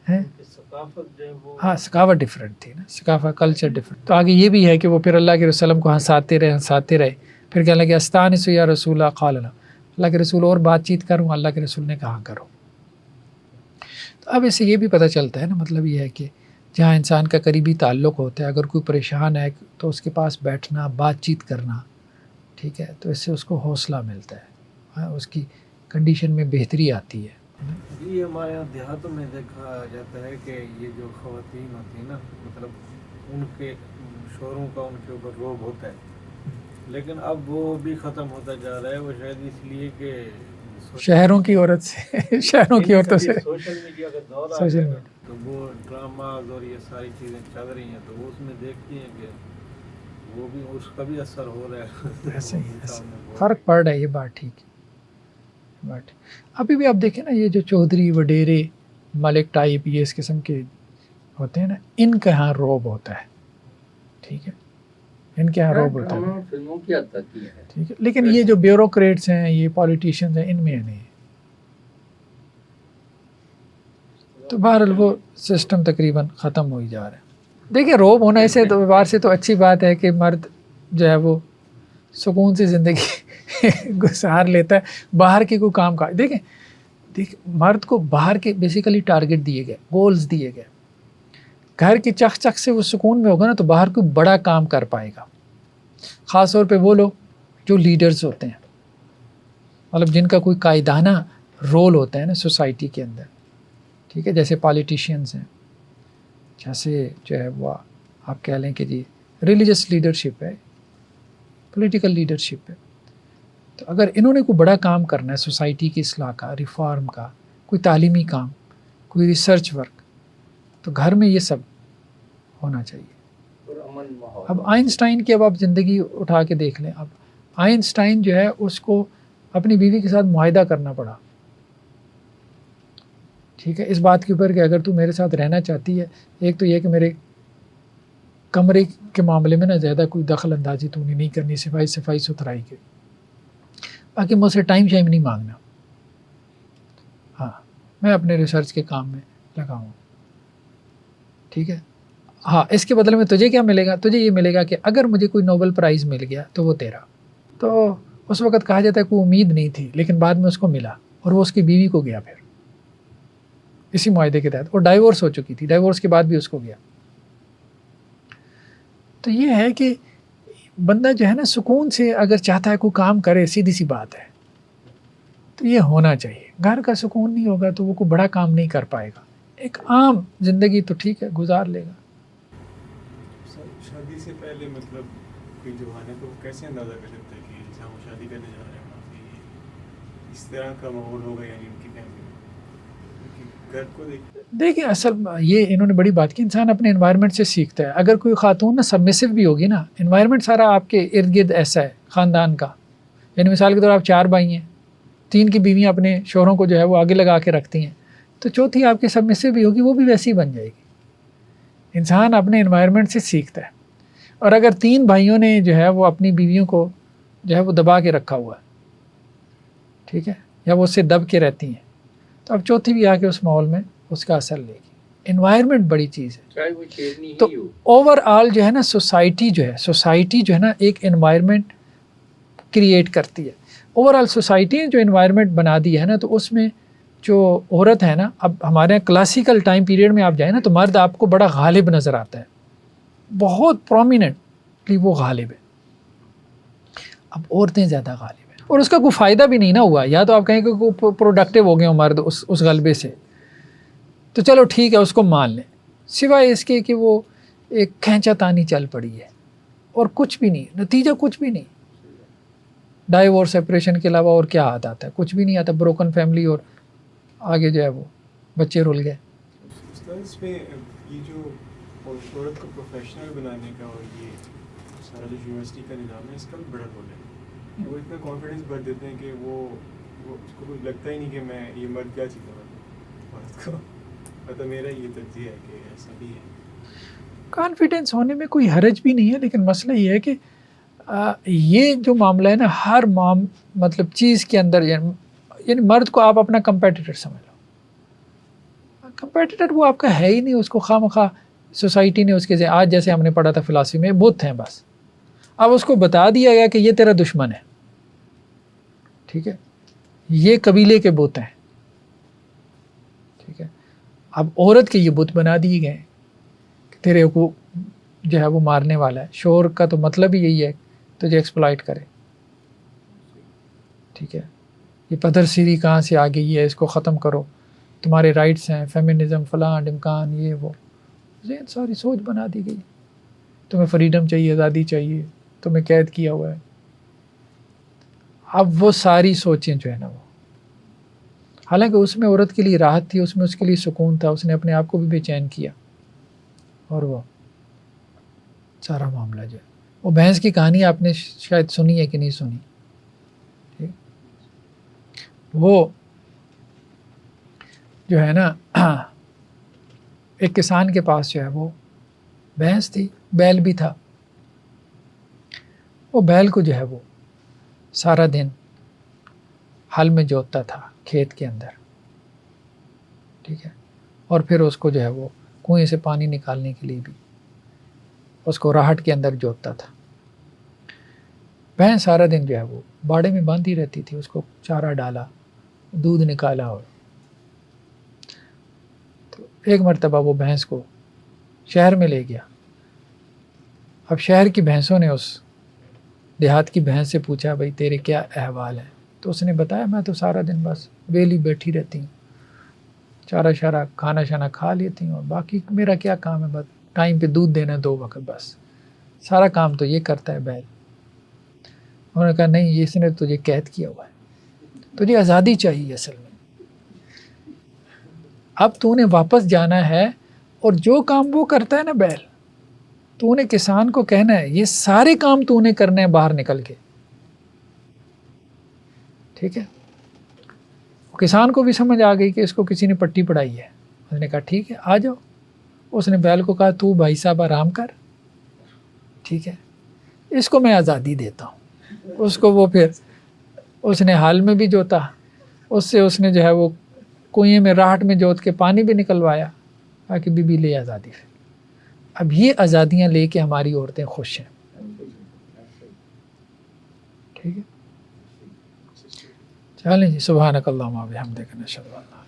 ہیں. ثقافت جو ہے وہ ہاں ثقافت ڈفرینٹ تھی نا، ثقافت کلچر ڈفرینٹ. تو آگے یہ بھی ہے کہ وہ پھر اللہ کے رسول کو ہنساتے رہے. پھر کہنے لگے استانس یا رسول اللہ قال لنا، اللہ کے رسول اور بات چیت کروں، اللہ کے رسول نے کہا کرو. تو اب اس سے یہ بھی پتہ چلتا ہے نا، مطلب یہ ہے کہ جہاں انسان کا قریبی تعلق ہوتا ہے، اگر کوئی پریشان ہے تو اس کے پاس بیٹھنا، بات چیت کرنا، ٹھیک ہے، تو اس سے اس کو حوصلہ ملتا ہے، اس کی کنڈیشن میں بہتری آتی ہے. یہ ہمارے یہاں دیہاتوں میں دیکھا جاتا ہے کہ یہ جو خواتین ہوتی ہیں نا، مطلب ان کے شوہروں کا ان کے اوپر روب ہوتا ہے، لیکن اب وہ بھی ختم ہوتا جا رہا ہے، وہ شاید اس لیے کہ شہروں کی عورت سے شہروں کی عورتوں سے سوشل میڈیا کا دور آ سوشل گیا نا، میڈیا تو وہ ڈراماز اور یہ ساری چیزیں چل رہی ہیں، تو وہ اس میں دیکھتی ہیں کہ وہ بھی اس کا بھی اثر ہو رہا ہے، ایسے ہی انسان میں بہت فرق پڑ رہا ہے، یہ بات ٹھیک ہے، بات ابھی بھی آپ دیکھیں نا، یہ جو چودھری وڈیرے ملک ٹائپ یہ اس قسم کے ہوتے ہیں نا، ان کے ہاں روب ہوتا ہے، ٹھیک ہے، ان کے ہاں روب ہوتا ہے، ڈرامہ فلموں کی حد تک ہی ہے، ٹھیک ہے، لیکن یہ جو بیوروکریٹس ہیں، یہ پالیٹیشینز ہیں، ان میں نہیں ہے۔ تو بہرحال وہ سسٹم تقریباً ختم ہو ہی جا رہا ہے۔ دیکھیں روب ہونے سے تو اعتبار سے تو اچھی بات ہے کہ مرد جو ہے وہ سکون سے زندگی گزار لیتا ہے، باہر کے کوئی کام کا دیکھیں مرد کو باہر کے بیسیکلی ٹارگٹ دیے گئے، گولز دیے گئے، گھر کی چک چک سے وہ سکون میں ہوگا نا تو باہر کوئی بڑا کام کر پائے گا، خاص طور پہ وہ لوگ جو لیڈرز ہوتے ہیں، مطلب جن کا کوئی قائدانہ رول ہوتا ہے نا سوسائٹی کے اندر، ٹھیک ہے، جیسے پالیٹیشینز ہیں، جیسے جو ہے وہ آپ کہہ لیں کہ جی ریلیجس لیڈرشپ ہے، پولیٹیکل لیڈرشپ ہے، تو اگر انہوں نے کوئی بڑا کام کرنا ہے سوسائٹی کی اصلاح کا، ریفارم کا، کوئی تعلیمی کام، کوئی ریسرچ ورک، تو گھر میں یہ سب ہونا چاہیے۔ اور امن ماحول۔ اب آئنسٹائن کی اب آپ زندگی اٹھا کے دیکھ لیں، اب آئنسٹائن جو ہے اس کو اپنی بیوی کے ساتھ معاہدہ کرنا پڑا، ٹھیک ہے، اس بات کے اوپر کہ اگر تو میرے ساتھ رہنا چاہتی ہے، ایک تو یہ کہ میرے کمرے کے معاملے میں نا زیادہ کوئی دخل اندازی تو نہیں کرنی، صفائی ستھرائی کے، باقی مجھ سے ٹائم شائم نہیں مانگنا، ہاں میں اپنے ریسرچ کے کام میں لگاؤں، ٹھیک ہے، ہاں اس کے بدلے میں تجھے کیا ملے گا؟ تجھے یہ ملے گا کہ اگر مجھے کوئی نوبل پرائز مل گیا تو وہ تیرا۔ تو اس وقت کہا جاتا ہے کوئی امید نہیں تھی، لیکن بعد میں اس کو ملا، اور وہ اس کی بیوی کو گیا پھر اسی معاہدے کے تحت، اور ڈائیورس ہو چکی تھی، ڈائیورس کے بعد بھی اس کو گیا۔ تو یہ ہے کہ بندہ جو ہے نا سکون سے اگر چاہتا ہے کوئی کام کرے، سیدھی سی بات ہے، تو یہ ہونا چاہیے۔ گھر کا سکون نہیں ہوگا تو وہ کوئی بڑا کام نہیں کر پائے گا، ایک عام زندگی تو ٹھیک ہے گزار لے گا۔ شادی سے پہلے مطلب کوئی جوان ہے تو وہ کیسے اندازہ کر سکتا ہے کہ جہاں وہ شادی کرنے جا رہے ہیں وہاں پہ اس طرح کا ماحول ہوگا، یعنی ان کی فیملی میں گھر کو دیکھیں اصل یہ انہوں نے بڑی بات کی، انسان اپنے انوائرمنٹ سے سیکھتا ہے۔ اگر کوئی خاتون نا سبمسو بھی ہوگی نا، انوائرمنٹ سارا آپ کے ارد گرد ایسا ہے خاندان کا، یعنی مثال کے طور آپ 4 بھائی ہیں، 3 کی بیویاں اپنے شوہروں کو جو ہے وہ آگے لگا کے رکھتی ہیں، تو چوتھی آپ کی سبمسو بھی ہوگی، وہ بھی ویسی بن جائے گی۔ انسان اپنے انوائرمنٹ سے سیکھتا ہے، اور اگر 3 بھائیوں نے جو ہے وہ اپنی بیویوں کو جو ہے وہ دبا کے رکھا ہوا ہے، ٹھیک ہے، یا وہ اس سے دب کے رہتی ہیں، تو اب چوتھی بھی آ کے اس ماحول میں اس کا اثر لے گی۔ انوائرمنٹ بڑی چیز ہے، چاہے وہ شیرنی تو ہی ہو۔ اوور آل جو ہے نا سوسائٹی جو ہے نا ایک انوائرمنٹ کریٹ کرتی ہے۔ اوور آل سوسائٹی نے جو انوائرمنٹ بنا دی ہے نا، تو اس میں جو عورت ہے نا، اب ہمارے یہاں کلاسیکل ٹائم پیریڈ میں آپ جائیں نا تو مرد آپ کو بڑا غالب نظر آتا ہے، بہت پرومیننٹلی وہ غالب ہے، اب عورتیں زیادہ غالب ہیں، اور اس کا کوئی فائدہ بھی نہیں نا ہوا، یا تو آپ کہیں کہ پروڈکٹیو ہو گئے ہوں مرد اس غلبے سے، تو چلو ٹھیک ہے اس کو مان لیں، سوائے اس کے کہ وہ ایک کھینچا تانی چل پڑی ہے، اور کچھ بھی نہیں، نتیجہ کچھ بھی نہیں، ڈائیورس سیپریشن کے علاوہ اور کیا ہاتھ آتا ہے؟ کچھ بھی نہیں آتا، بروکن فیملی، اور آگے جو ہے وہ بچے رول گئے۔ اس میں یہ جو عورت کو پروفیشنل بنانے کا اور یہ سارا جو یونیورسٹی کا نظام ہے، اس کا بھی بڑا رول ہے۔ وہ اتنا کانفیڈنس بھر دیتے ہیں کہ وہ اس کو کچھ لگتا ہی نہیں کہ میں یہ مرد کیا چیز ہے، عورت کو مطلب میرا یہ تجزیہ ہے کہ ایسا بھی ہے۔ کانفیڈنس ہونے میں کوئی حرج بھی نہیں ہے، لیکن مسئلہ یہ ہے کہ یہ جو معاملہ ہے نا ہر مطلب چیز کے اندر، یعنی مرد کو آپ اپنا کمپیٹیٹر سمجھ لو، کمپیٹیٹر وہ آپ کا ہے ہی نہیں، اس کو خواہ مخواہ سوسائٹی نے اس کے آج جیسے ہم نے پڑھا تھا فلسفی میں بت ہیں بس، اب اس کو بتا دیا گیا کہ یہ تیرا دشمن ہے، ٹھیک ہے، یہ قبیلے کے بت ہیں، ٹھیک ہے، اب عورت کے یہ بت بنا دیے گئے کہ تیرے کو جو ہے وہ مارنے والا ہے۔ شور کا تو مطلب ہی یہی ہے تجھے ایکسپلائٹ کرے، ٹھیک ہے، یہ پدر سیری کہاں سے آ گئی ہے، اس کو ختم کرو، تمہارے رائٹس ہیں، فیمنزم فلاں ڈمکان، یہ وہ ذہن ساری سوچ بنا دی گئی۔ تمہیں فریڈم چاہیے، آزادی چاہیے، تمہیں قید کیا ہوا ہے. اب وہ ساری سوچیں جو ہے نا وہ، حالانکہ اس میں عورت کے لیے راحت تھی، اس میں اس کے لیے سکون تھا، اس نے اپنے آپ کو بھی بے چین کیا، اور وہ سارا معاملہ جو ہے، وہ بھینس کی کہانی آپ نے شاید سنی ہے کہ نہیں سنی. ٹھیک، وہ جو ہے نا ایک کسان کے پاس جو ہے وہ بھینس تھی، بیل بھی تھا. وہ بیل کو جو ہے وہ سارا دن ہل میں جوتتا تھا کھیت کے اندر، ٹھیک ہے، اور پھر اس کو جو ہے وہ کنویں سے پانی نکالنے کے لیے بھی اس کو راہٹ کے اندر جوتتا تھا. بھینس سارا دن جو ہے وہ باڑے میں باندھی رہتی تھی، اس کو چارہ ڈالا، دودھ نکالا. اور تو ایک مرتبہ وہ بھینس کو شہر میں لے گیا. اب شہر کی بھینسوں نے اس دیہات کی بھینس سے پوچھا بھائی تیرے کیا احوال ہیں؟ تو اس نے بتایا میں تو سارا دن بس ویلی بیٹھی رہتی ہوں، چارہ شارہ کھانا شانا کھا لیتی ہوں، اور باقی میرا کیا کام ہے، بس ٹائم پہ دودھ دینا 2 وقت، بس سارا کام تو یہ کرتا ہے بیل. انہوں نے کہا نہیں، اس نے تجھے قید کیا ہوا ہے، تجھے آزادی چاہیے اصل میں. اب تو نے واپس جانا ہے، اور جو کام وہ کرتا ہے نا بیل، تو نے کسان کو کہنا ہے یہ سارے کام تو نے کرنے ہیں باہر نکل کے. ٹھیک ہے، کسان کو بھی سمجھ آ گئی کہ اس کو کسی نے پٹی پڑھائی ہے. اس نے کہا ٹھیک ہے آ جاؤ. اس نے بیل کو کہا تو بھائی صاحب آرام کر، ٹھیک ہے، اس کو میں آزادی دیتا ہوں. اس کو وہ پھر اس نے حال میں بھی جوتا، اس سے اس نے جو ہے وہ کنویں میں راہٹ میں جوت کے پانی بھی نکلوایا، تاکہ بی بی لے آزادی. پھر اب یہ آزادیاں لے کے ہماری عورتیں خوش ہیں. ٹھیک ہے، چلیں جی، سبحانک اللہم و بحمدک، نشہد ان لا